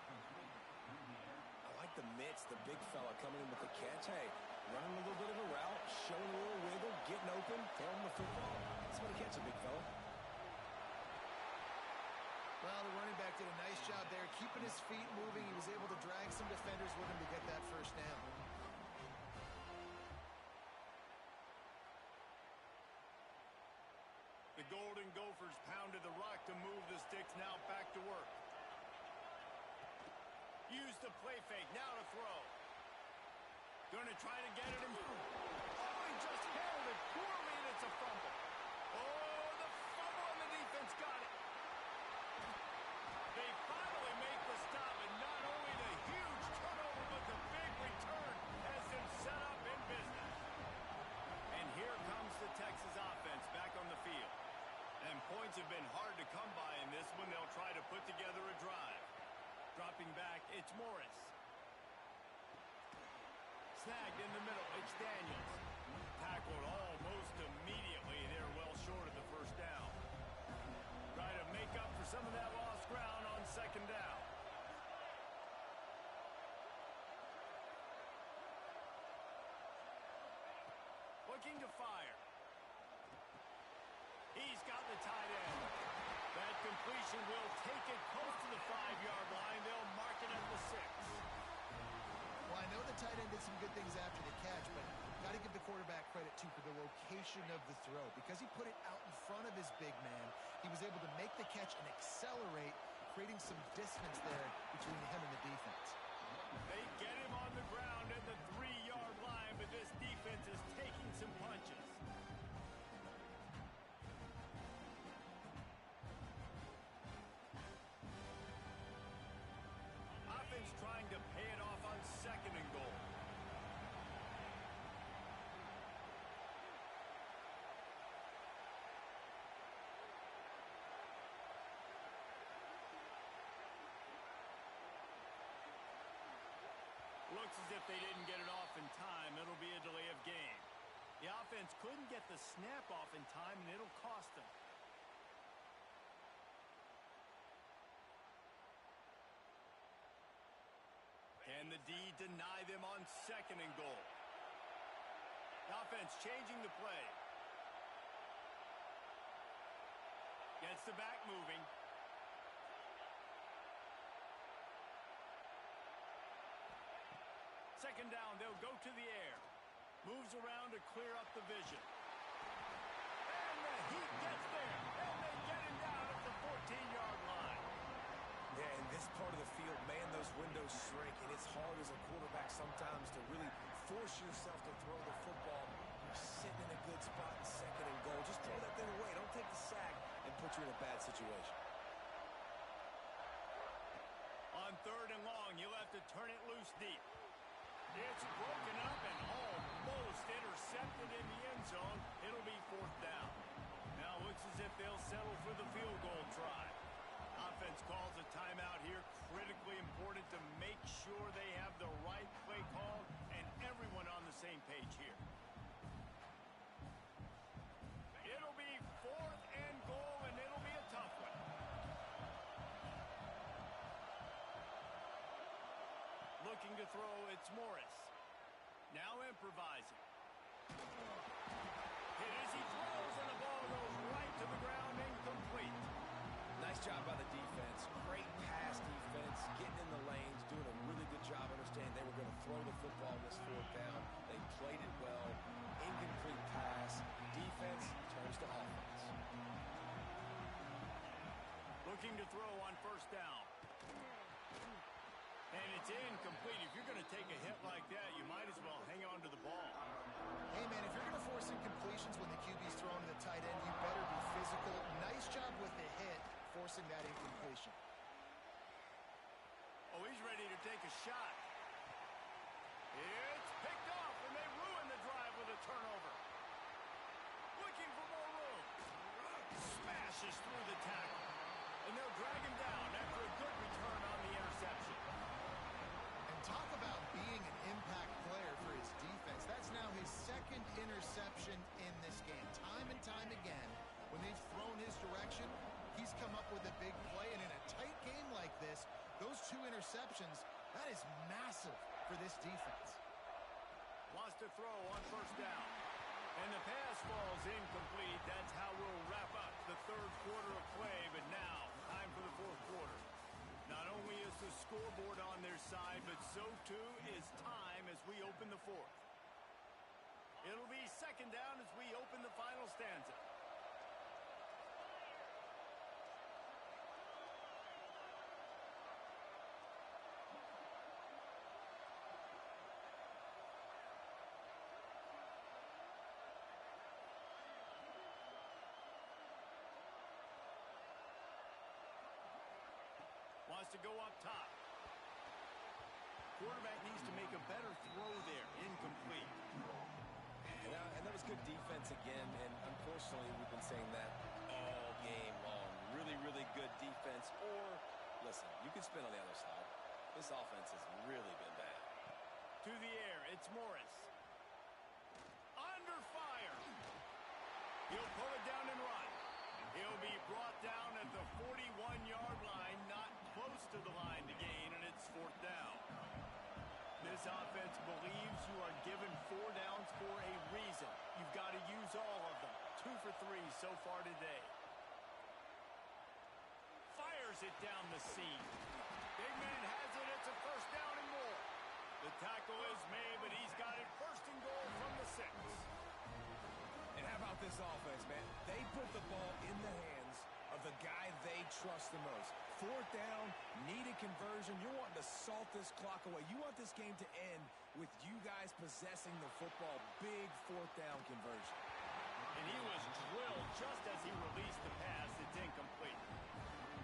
I like the mitts, the big fella coming in with the catch. Hey, running a little bit of a route, showing a little wiggle, getting open, throwing the football. That's what a catch, a big fella. Well, the running back did a nice job there, keeping his feet moving. He was able to drag some defenders with him to get that first down. The Golden Gophers pounded the rock to move the sticks, now back to work. Use the play fake, now to throw. Gonna try to get it in. Oh, he just held it poorly, and it's a fumble. Oh, the fumble, and the defense got it. They finally make the stop, and not only the huge turnover, but the big return has them set up in business. And here comes the Texas offense back on the field. And points have been hard to come by in this one. They'll try to put together a drive. Dropping back, it's Morris. Snagged in the middle, it's Daniels. Tackled almost immediately. They're well short of the first down. Try to make up for some of that lost ground on 2nd down. Looking to fire. He's got the tight end. That completion will take it close to the 5-yard line. They'll mark it at the 6. Well, I know the tight end did some good things after the catch, but got to give the quarterback credit, too, for the location of the throw. Because he put it out in front of his big man, he was able to make the catch and accelerate, creating some distance there between him and the defense. They get him on the ground at the 3-yard line, but this defense is taking some punches. Offense trying to pay it off on 2nd and goal. Looks as if they didn't get it off in time. It'll be a delay of game. The offense couldn't get the snap off in time, and it'll cost them. Can the D deny them on 2nd and goal? The offense changing the play. Gets the back moving. Second down, they'll go to the air. Moves around to clear up the vision. And the Heat gets there. And they get him down at the 14-yard line. Yeah, in this part of the field, man, those windows shrink, and it's hard as a quarterback sometimes to really force yourself to throw the football. You're sitting in a good spot in 2nd and goal. Just throw that thing away. Don't take the sack and put you in a bad situation. On 3rd and long, you'll have to turn it loose deep. It's broken up and almost intercepted in the end zone. It'll be 4th down. Now looks as if they'll settle for the field goal try. Offense calls a timeout here. Critically important to make sure they have the right play call and everyone on the same page here. It'll be 4th and goal, and it'll be a tough one. looking to throw. It's Morris. Now improvising. Hit as he throws, and the ball goes right to the ground, incomplete. Nice job by the defense. Great pass defense, getting in the lanes, doing a really good job understanding they were going to throw the football on this fourth down. They played it well. Incomplete pass. Defense turns to offense. Looking to throw on first down. And it's incomplete. If you're going to take a hit like that, you might as well hang on to the ball. Hey, man, if you're going to force incompletions when the QB's throwing to the tight end, you better be physical. Nice job with the hit, forcing that incompletion. Oh, he's ready to take a shot. It's picked off, and they ruin the drive with a turnover. Looking for more room. Smashes through the tackle. And they'll drag him down after a good return on the interception. And talk about being an impact player for his defense. That's now his second interception in this game. Time and time again, when they've thrown his direction, he's come up with a big play. And in a tight game like this, those two interceptions, that is massive for this defense. Wants to throw on first down. And the pass falls incomplete. That's how we'll wrap up the third quarter of play. But now, time for the fourth quarter. Not only is the scoreboard on their side, but so too is time as we open the fourth. It'll be second down as we open the final stanza. Wants to go up top. Quarterback needs to make a better throw there. Incomplete. And that was good defense again, and unfortunately we've been saying that all game long. Really, really good defense. Or, listen, you can spin on the other side. This offense has really been bad. To the air, it's Morris. Under fire. He'll pull it down and run. He'll be brought down at the 41-yard line, not close to the line to gain, and it's fourth down. This offense believes you are given 4 downs for a reason. You've got to use all of them. 2 for 3 so far today. Fires it down the seam. Big man has it. It's a first down and more. The tackle is made, but he's got it first and goal from the 6. And how about this offense, man? They put the ball in the hands of the guy they trust the most. Fourth down, needed conversion. You're wanting to salt this clock away. You want this game to end with you guys possessing the football. Big fourth down conversion. And he was drilled just as he released the pass. It's incomplete.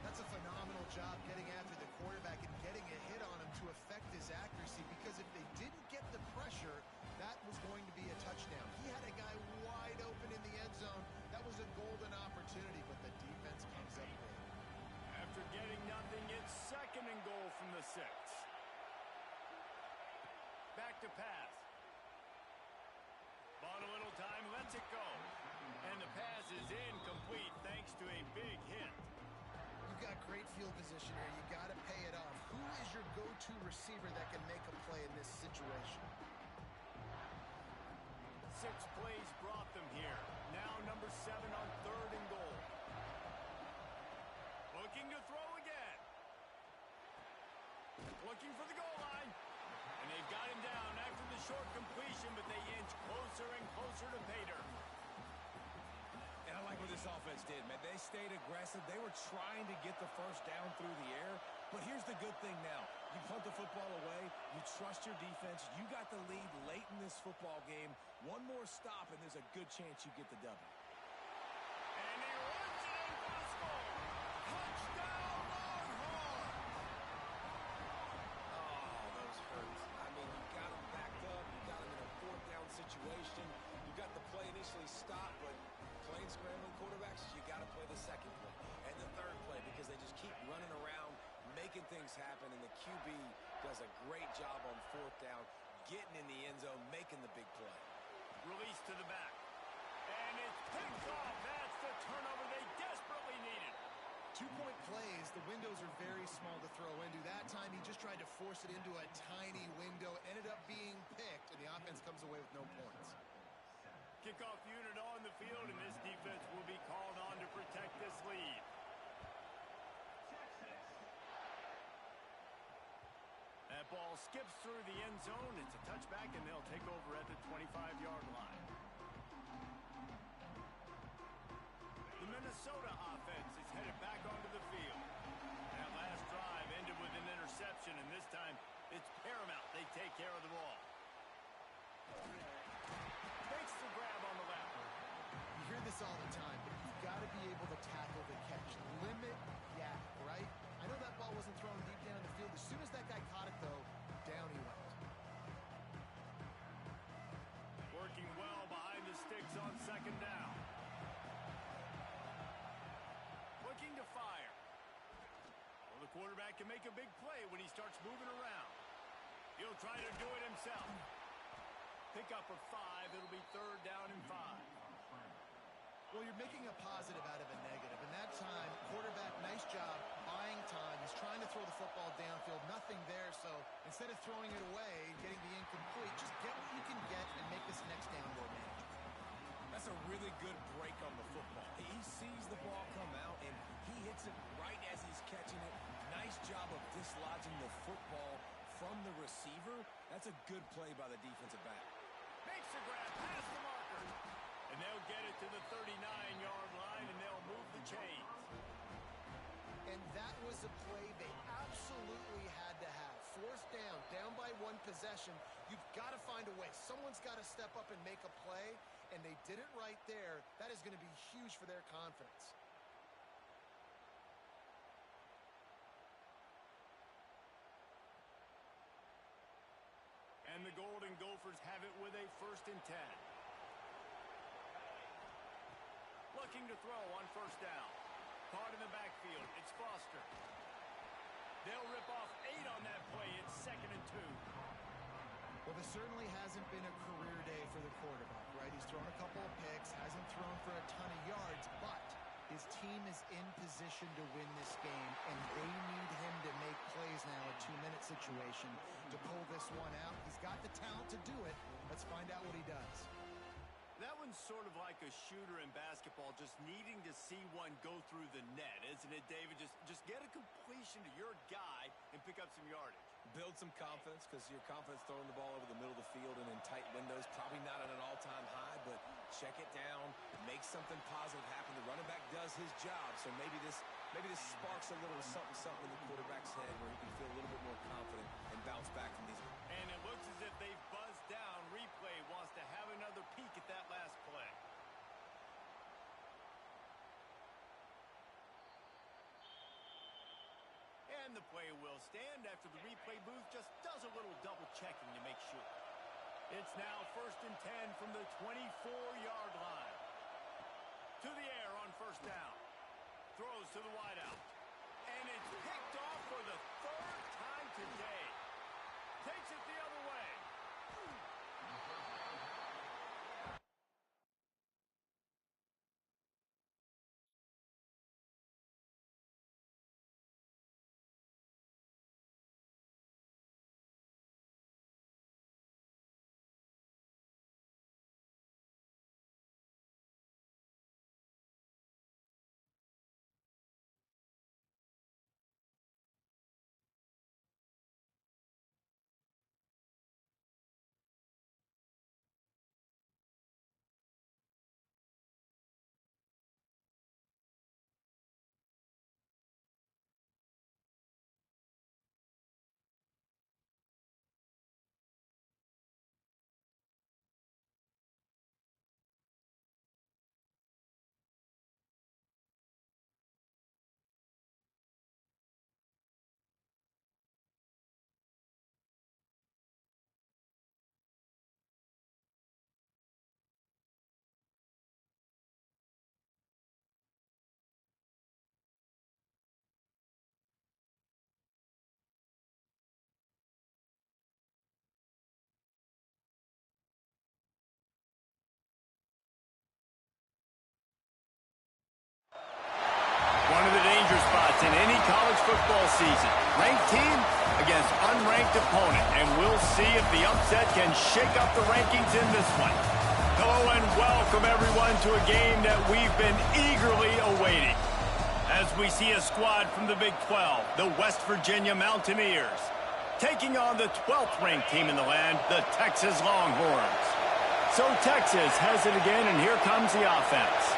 That's a phenomenal job getting after the quarterback and getting a hit on him to affect his accuracy, because if they didn't get the pressure, that was going to be a touchdown. He had a guy wide open in the end zone. That was a golden opportunity, but the defense comes up big. After getting nothing, it's second and goal from the 6. Back to pass. Bought a little time, lets it go. And the pass is incomplete thanks to a big hit. You've got great field position here. You got to pay it off. Who is your go-to receiver that can make a play in this situation? 6 plays brought them here. Now number 7 on third and goal. Looking to throw again. Looking for the goal line. And they've got him down after the short completion, but they inch closer and closer to pay dirt. And I like what this offense did, man. They stayed aggressive. They were trying to get the first down through the air. But here's the good thing now. You punt the football away. You trust your defense. You got the lead late in this football game. One more stop, and there's a good chance you get the W. And he runs it in for the score. Touchdown, Longhorn! Oh, those hurt. I mean, you got them backed up. You got them in a fourth down situation. You got the play initially stopped, but playing scrambling quarterbacks, you got to play the second play and the third play because they just keep running around, making things happen, and the QB does a great job on fourth down, getting in the end zone, making the big play. Release to the back. And it's picked off. That's the turnover they desperately needed. 2-point plays, the windows are very small to throw into. That time, he just tried to force it into a tiny window, ended up being picked, and the offense comes away with no points. Kickoff unit on the field, and this defense will be called on to protect this lead. That ball skips through the end zone. It's a touchback, and they'll take over at the 25-yard line. The Minnesota offense is headed back onto the field. That last drive ended with an interception, and this time it's paramount they take care of the ball. Makes the grab on the left. You hear this all the time, but you've got to be able to tackle the catch. Limit yak, right? I know that ball wasn't thrown deep down the field. As soon as that guy caught it, though, down he went. Working well behind the sticks on second down. Looking to fire. Well, the quarterback can make a big play when he starts moving around. He'll try to do it himself. Pick up a 5. It'll be third down and 5. Well, you're making a positive out of a negative. And that time, quarterback, nice job, buying time. He's trying to throw the football downfield. Nothing there, so instead of throwing it away and getting the incomplete, just get what you can get and make this next down more manageable. That's a really good break on the football. He sees the ball come out, and he hits it right as he's catching it. Nice job of dislodging the football from the receiver. That's a good play by the defensive back. Makes the grab past the marker. And they'll get it to the 39-yard line, and they'll move the chains. And that was a play they absolutely had to have. Fourth down, down by one possession. You've got to find a way. Someone's got to step up and make a play, and they did it right there. That is going to be huge for their confidence. And the Golden Gophers have it with a 1st and 10. Looking to throw on 1st down. Caught in the backfield. It's Foster. They'll rip off 8 on that play. It's 2nd and 2. Well, this certainly hasn't been a career day for the quarterback, right? He's thrown a couple of picks, hasn't thrown for a ton of yards, but his team is in position to win this game, and they need him to make plays now, a 2-minute situation, to pull this one out. He's got the talent to do it. Let's find out what he does. That one's sort of like a shooter in basketball, just needing to see one go through the net, isn't it, David? Just get a completion to your guy and pick up some yardage. Build some confidence, because your confidence throwing the ball over the middle of the field and in tight windows, probably not at an all-time high, but check it down, make something positive happen. The running back does his job, so maybe this sparks a little something in the quarterback's head where he can feel a little bit more confident and bounce back from these. And it looks as if they've buzzed down. Replay wants to have another peek at that last play. And the play will stand after the replay booth just does a little double checking to make sure. It's now 1st and 10 from the 24-yard line. To the air on 1st down. Throws to the wideout. And it's picked off for the 3rd time today. Takes it the other way. spots in any college football season. Ranked team against unranked opponent, and we'll see if the upset can shake up the rankings in this one. Hello and welcome everyone to a game that we've been eagerly awaiting. As we see a squad from the Big 12, the West Virginia Mountaineers, taking on the 12th ranked team in the land, the Texas Longhorns. So Texas has it again, and here comes the offense.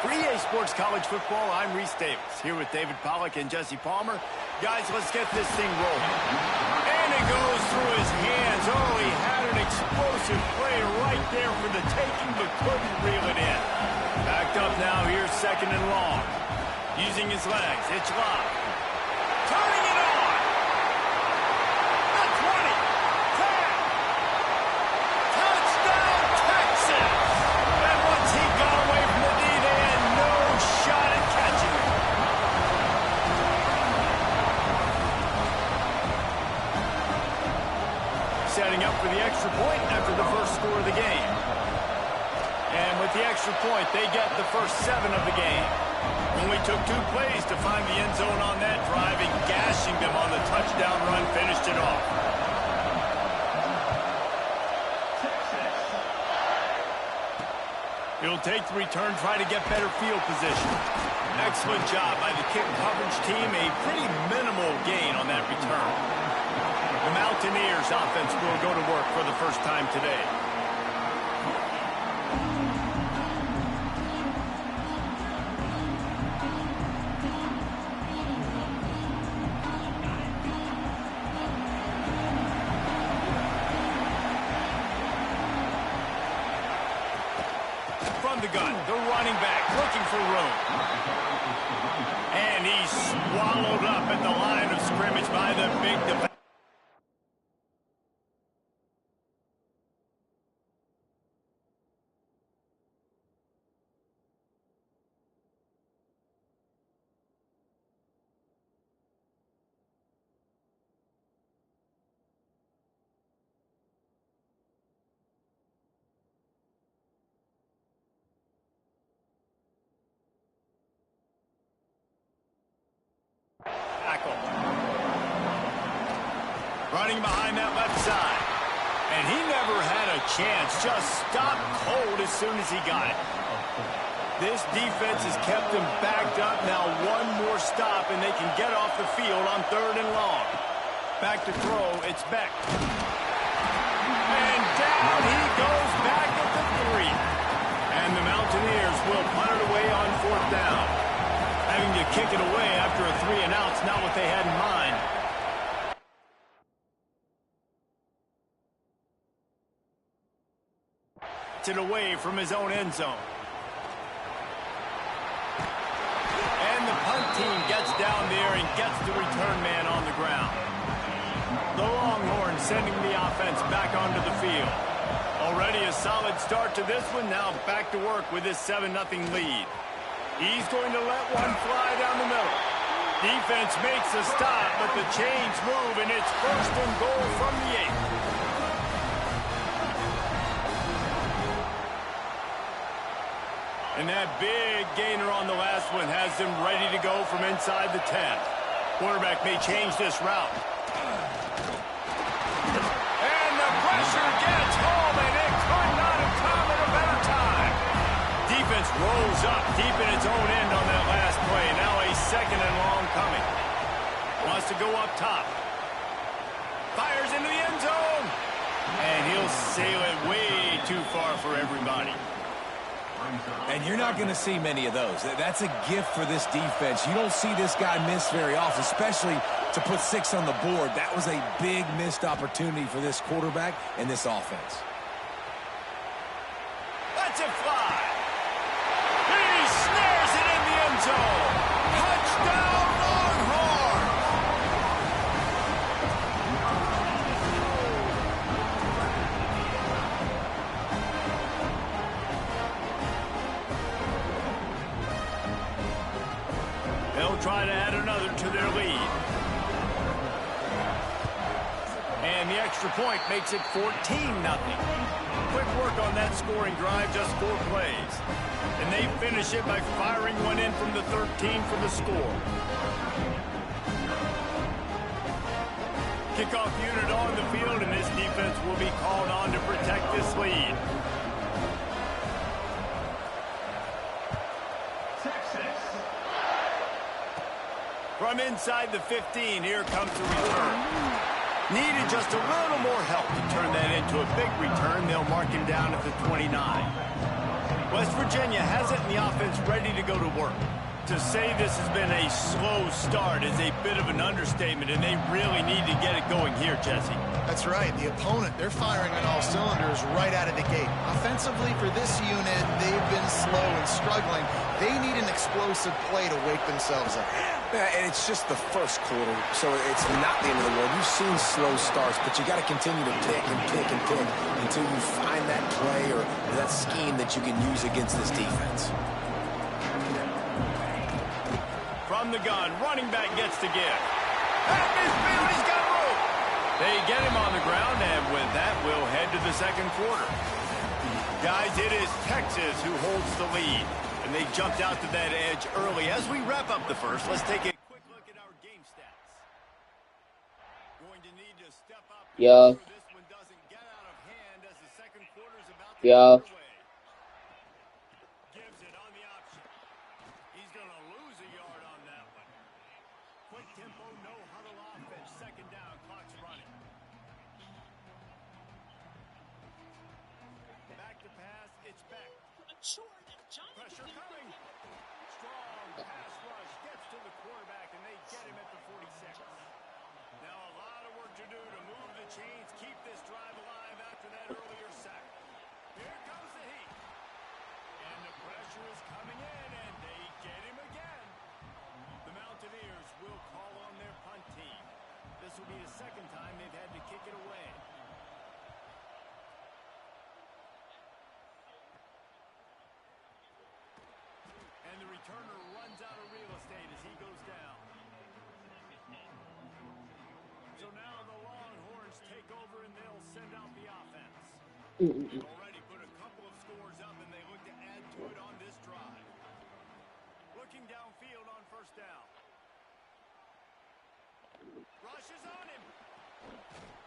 For EA Sports College Football, I'm Reese Davis, here with David Pollack and Jesse Palmer. Guys, let's get this thing rolling. And it goes through his hands. Oh, he had an explosive play right there for the taking, but couldn't reel it in. Backed up now, here's second and long. Using his legs, it's locked. Turning it on! The 20, 10. Touchdown, Texas! And once he got away from the D, they had no shot at catching him. Setting up for the extra point after the first score of the game. And with the extra point, they get the first 7 of the game. Only took 2 plays to find the end zone on that drive, and gashing them on the touchdown run finished it off. It'll take the return, try to get better field position. Excellent job by the kick coverage team. A pretty minimal gain on that return. The Mountaineers offense will go to work for the first time today. From the gun, the running back looking for room. And he's swallowed up at the line of scrimmage by the big defense. Tackle. Running behind that left side. And he never had a chance. Just stopped cold as soon as he got it. This defense has kept him backed up. Now one more stop and they can get off the field on 3rd and long. Back to throw. It's Beck. And down he goes back at the 3. And the Mountaineers will punt it away on 4th down. Having to kick it away after a 3 and out's not what they had in mind. It's it away from his own end zone. And the punt team gets down there and gets the return man on the ground. The Longhorns sending the offense back onto the field. Already a solid start to this one. Now back to work with this 7-0 lead. He's going to let one fly down the middle. Defense makes a stop, but the chains move, and it's 1st and goal from the 8. And that big gainer on the last one has them ready to go from inside the 10. Quarterback may change this route. And the pressure gets home, and it could not have come at a better time. Defense rolls up deep in its own end on that last play. Now a 2nd and long coming. Wants to go up top. Fires into the end zone. And he'll sail it way too far for everybody. And you're not going to see many of those. That's a gift for this defense. You don't see this guy miss very often, especially to put 6 on the board. That was a big missed opportunity for this quarterback and this offense. Let's it fly. He snares it in the end zone. Touchdown, Longhorns! They'll try to add another to their lead. And the extra point makes it 14-0. Quick work on that scoring drive, just 4 plays. And they finish it by firing one in from the 13 for the score. kickoff unit on the field, and this defense will be called on to protect this lead. From inside the 15, here comes the return. Needed just a little more help to turn that into a big return. They'll mark him down at the 29. West Virginia has it in the offense ready to go to work. To say this has been a slow start is a bit of an understatement, and they really need to get it going here, Jesse. That's right. The opponent, they're firing on all cylinders right out of the gate. Offensively, for this unit, they've been slow and struggling. They need an explosive play to wake themselves up. Yeah, and it's just the first quarter, so it's not the end of the world. You've seen slow starts, but you got to continue to pick and pick and pick until you find that play or that scheme that you can use against this defense. From the gun, running back gets to give. And midfield, he's got room. They get him on the ground, and with that, we'll head to the second quarter. Guys, it is Texas who holds the lead, and they jumped out to that edge early. As we wrap up the first, let's take a quick look at our game stats. Going to need to step up. Yeah. This one doesn't get out of hand as the second quarter is about to Yeah. get underway. Gives it on the option. He's going to lose a yard on that one. Quick tempo, no huddle offense. Second down, clock's running. Back to pass, it's back. Pressure coming. Strong pass rush gets to the quarterback, and they get him at the 46. Now a lot of work to do to move the chains, keep this drive alive after that earlier sack. Here comes the heat. And the pressure is coming in, and they get him again. The Mountaineers will call on their punt team. This will be the second time they've had to kick it away. And the returner runs out of real estate as he goes down. So now the Longhorns take over, and they'll send out the offense. They've already put a couple of scores up, and they look to add to it on this drive. Looking downfield on first down. Rushes on him.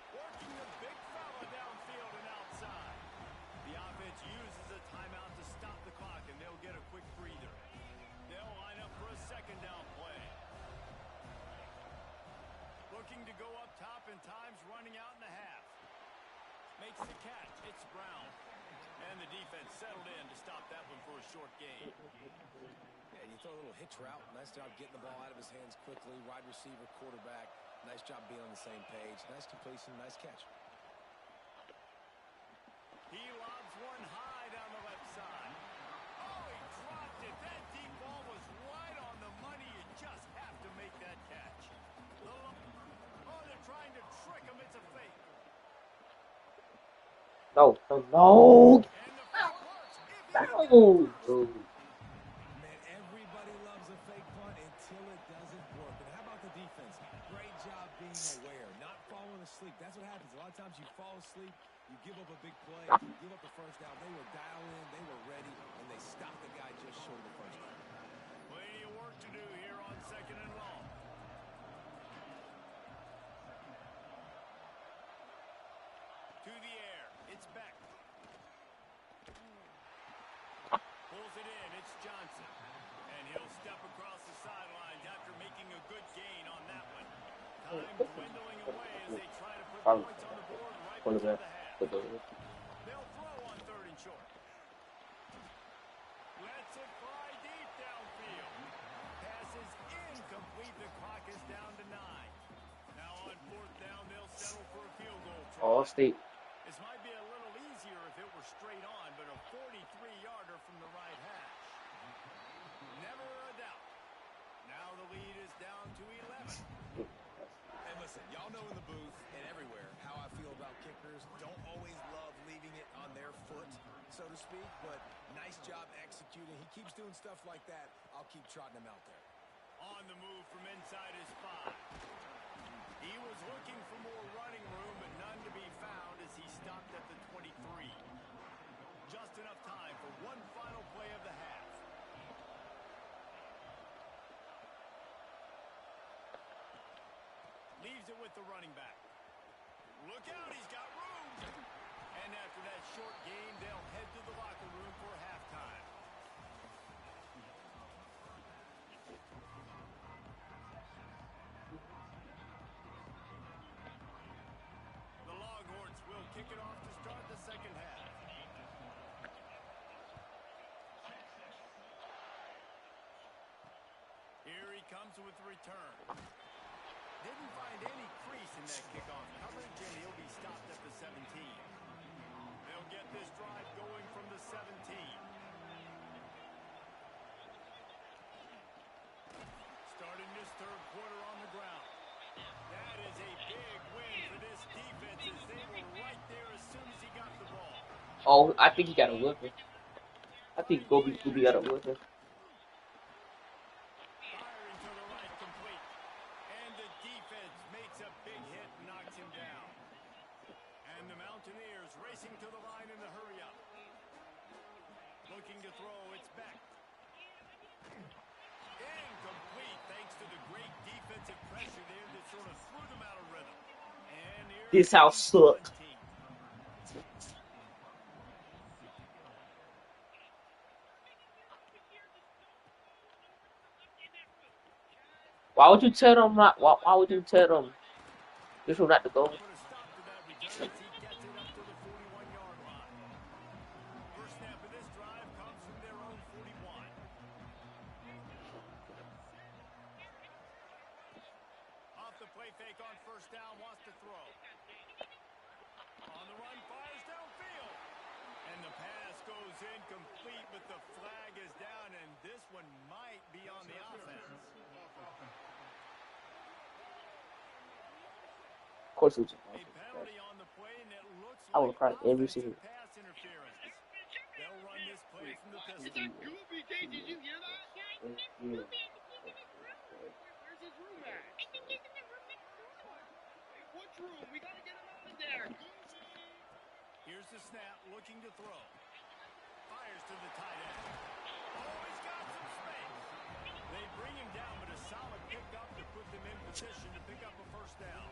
Working the big fella downfield and outside. The offense uses a timeout to stop the clock, and they'll get a quick breather. They'll line up for a second down play. Looking to go up top, and time's running out in the half. Makes the catch. It's Brown. And the defense settled in to stop that one for a short gain. And you throw a little hitch route. Nice job getting the ball out of his hands quickly. Wide receiver, quarterback. Nice job being on the same page. Nice completion, nice catch. He lobs one high down the left side. Oh, he dropped it. That deep ball was right on the money. You just have to make that catch. Oh, they're trying to trick him. It's a fake. No. No. And the fake works. No. Man, everybody loves a fake punt until it doesn't work. And how about the defense? Great job being aware, not falling asleep. That's what happens. A lot of times you fall asleep, you give up a big play, you give up the first down. They were dialed in, they were ready, and they stopped the guy just short of the first down. Plenty of work to do here on second and long. To the air. It's Beck. Pulls it in. It's Johnson. And he'll step across the sidelines after making a good gain on that one. Time dwindling away as they try to put points on the board right before the half. They'll throw on third and short. Lets it fly deep downfield. Pass is incomplete. The clock is down to 9. Now on fourth down, they'll settle for a field goal try. All State. This might be a little easier if it were straight on, but a 43-yarder from the right hash. Never a doubt. Now the lead is down to 11. And listen, y'all know in the booth and everywhere how I feel about kickers. Don't always love leaving it on their foot, so to speak, but nice job executing. He keeps doing stuff like that. I'll keep trotting him out there. On the move from inside his 5. He was looking for more running room, but none to be found as he stopped at the 23. Just enough time for one final play of the half. Leaves it with the running back. Look out, he's got room. And after that short game, they'll head to the locker room for halftime. The Longhorns will kick it off to start the second half. Here he comes with the return. Didn't find any crease in that kickoff coverage, and he'll be stopped at the 17. They'll get this drive going from the 17. Starting this third quarter on the ground. That is a big win for this defense as they were right there as soon as he got the ball. Oh, I think he got a whipping. I think Gobi got a whipping. Firing to the right, complete. And the defense makes a big hit and knocks him down. And the Mountaineers racing to the line in the hurry-up. Looking to throw, it's Beck. Incomplete thanks to the great defensive pressure there that sort of threw them out of rhythm. And here This house sucks. Why would you tell them not? Why would you tell them this was not to go? Put a stop to that return as he gets it up to the 41-yard line. First snap of this drive comes from their own 41. Off the play fake on first down, wants to throw. On the run, fires downfield. And the pass goes incomplete, but the flag is down, and this one might be on the offense. Of course, it was. A penalty on the play, and it looks I would like cry every offensive single. pass interference. They'll run this play from the Is pistol. that Goofy Day? Did you hear that? Yeah. Where's his room at? Which room? We gotta get him out of there. Here's the snap, looking to throw. Fires to the tight end. Oh, he's got some space. They bring him down, but a solid pickup to put them in position to pick up a first down.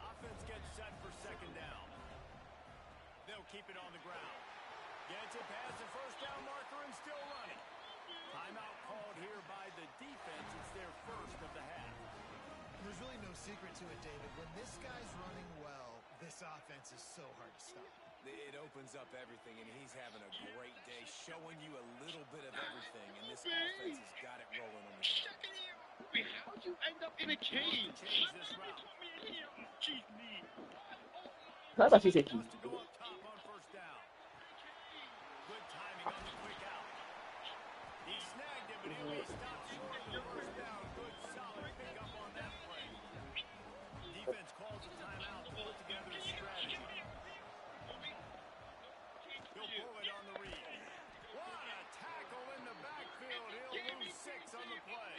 Offense gets set for second down. They'll keep it on the ground. Gets it past the first down marker and still running. Timeout called here by the defense. It's their first of the half. There's really no secret to it, David. When this guy's running well, this offense is so hard to stop. It opens up everything, and he's having a great day, showing you a little bit of everything, and this offense has got it rolling on the ground. Wait, how'd you end up in a cage? Change this route. Put me in here. Jeez, me. I thought she said he. Wants to go up top on first down. Good timing on the quick out. He snagged him, but he stopped short of the first down. Good, solid pickup on that play. Defense calls a timeout to put together a strategy. He'll pull it on the read. What a tackle in the backfield. He'll lose 6 on the play.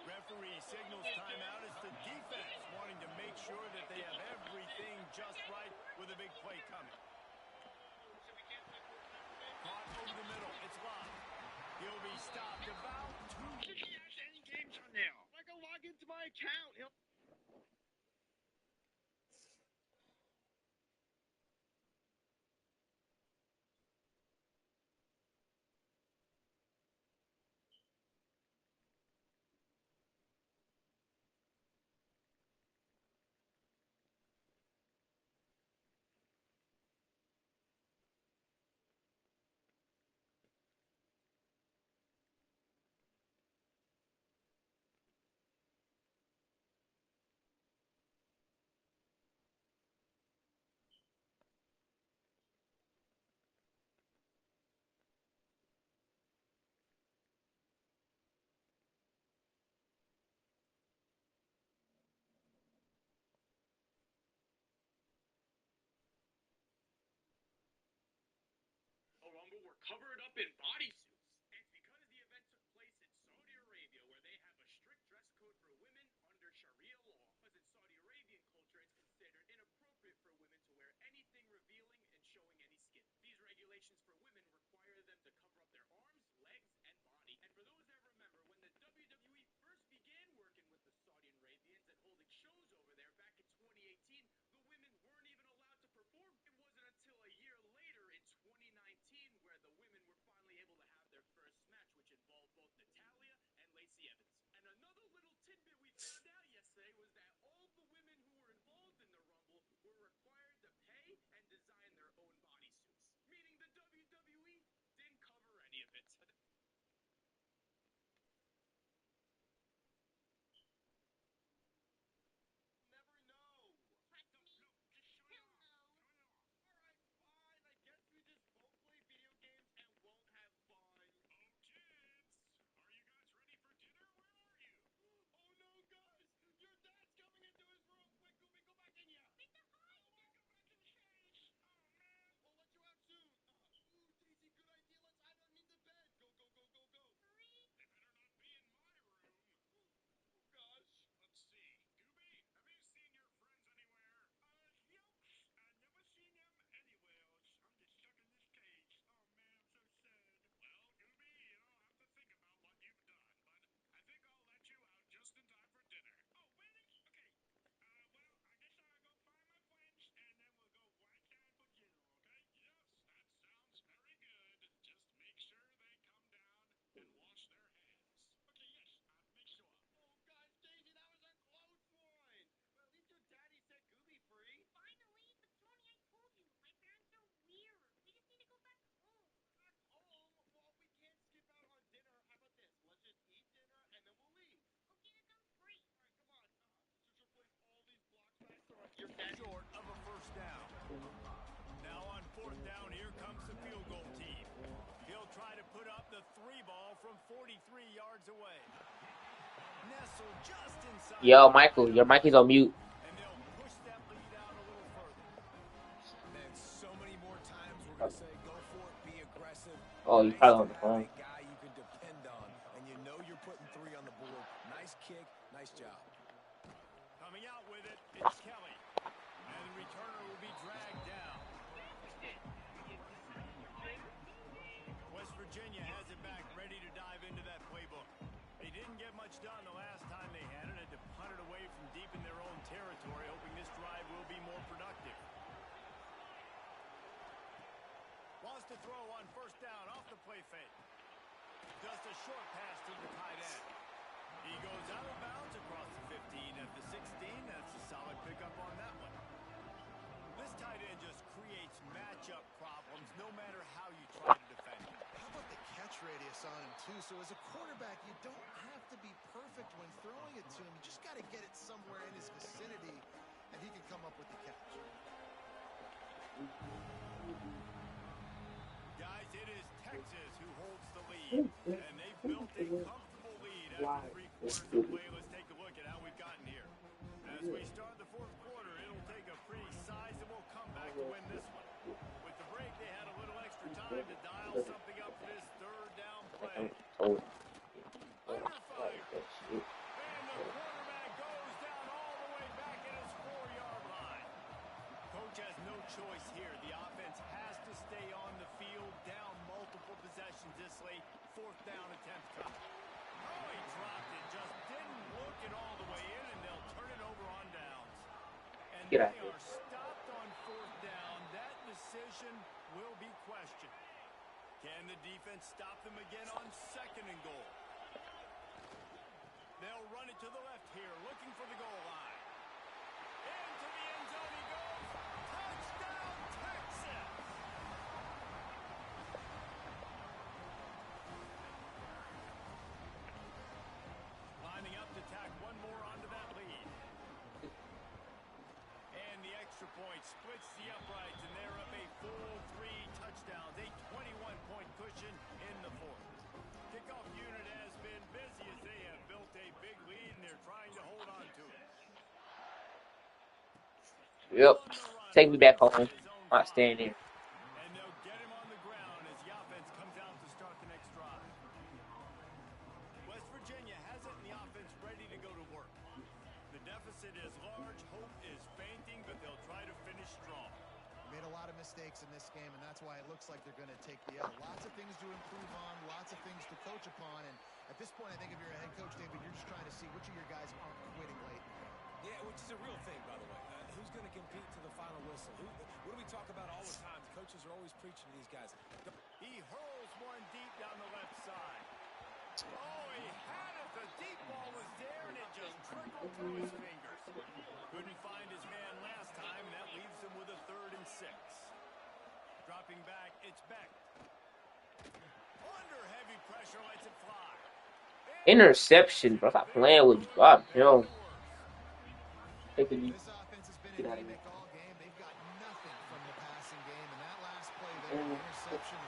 Referee signals timeout as the defense wanting to make sure that they have everything just right with a big play coming. Caught over the middle. It's locked. He'll be stopped about 2. If he has any games on there, I can log into my account. He'll no longer were covered up in bodysuits. It's because the event took place in Saudi Arabia, where they have a strict dress code for women under Sharia law. Because in Saudi Arabian culture, it's considered inappropriate for women to wear anything revealing and showing any skin. These regulations for women require them to cover up their arms, legs, and body. And for those that remember, when the WWE first began working with the Saudi Arabians and holding shows over there back in 2018, Short of a first down. Now on fourth down, here comes the field goal team. He'll try to put up the 3 ball from 43 yards away. Nestled just inside. Yo, Michael, your mic is on mute. And they'll push that lead out a little further. Man, so many more times we're going to say, go for it, be aggressive. Oh, you're Nice probably on to the have phone. a guy you can depend on, and you know you're putting 3 on the board. Nice kick, nice job. Coming out with it, it's Kelly. And the returner will be dragged down. West Virginia has it back, ready to dive into that playbook. They didn't get much done the last time they had it, to punt it away from deep in their own territory, hoping this drive will be more productive. Wants to throw on first down off the play fake. Just a short pass to the tight end. He goes out of bounds across the 15 at the 16. That's a solid pickup on that one. This tight end just creates matchup problems no matter how you try to defend him. How about the catch radius on him, too? So as a quarterback, you don't have to be perfect when throwing it to him. You just got to get it somewhere in his vicinity, and he can come up with the catch. Guys, it is Texas who holds the lead, and they've built a comfortable lead after 3 quarters of play. Let's take a look at how we've gotten here. As we start the 4th quarter, it'll take a pretty sizable comeback to win this one. With the break, they had a little extra time to dial something up for this 3rd down play. Under 5. And the quarterback goes down all the way back at his 4-yard line. Coach has no choice here. The offense has to stay on the field, down multiple possessions this late. 4th down attempt coming. Oh, he dropped it. Just didn't look it all the way in, and they'll turn it over on downs. And Get they out of here. are stopped on 4th down. That decision will be questioned. Can the defense stop them again on 2nd and goal? They'll run it to the left here, looking for the goal line. Into the end zone he goes. Touchdown, Texas! Lining up to tack one more onto that lead. And the extra point splits the uprights, and they're up a full 3 touchdowns, a 21-point cushion in the 4th. Kickoff unit has been busy as they have built a big lead, and they're trying to hold on to it. Yep. Take me back home. I'm not staying here. And they'll get him on the ground as the offense comes out to start the next drive. West Virginia has it, and the offense ready to go to work. The deficit is large, hope is fainting, but they'll try to finish strong. Made a lot of mistakes in this game, and that's why it looks like they're going to take the L. Lots of things to improve on, lots of things to coach upon, and at this point, I think if you're a head coach, David, you're just trying to see which of your guys aren't quitting late. Yeah, which is a real thing, by the way. Who's going to compete to the final whistle? What do we talk about all the time? The coaches are always preaching to these guys. He hurls one deep down the left side. Oh, he had it. The deep ball was there, and it just trickled through his fingers. Couldn't find his man last time, and that leaves him with a 3rd and 6. Dropping back, it's Beck. Under heavy pressure, lets it fly. Interception, bro. Stop playing with you. God, yo. Taking you. This offense has been Get out of anemic all game. They've got nothing from the passing game, and that last play there, the interception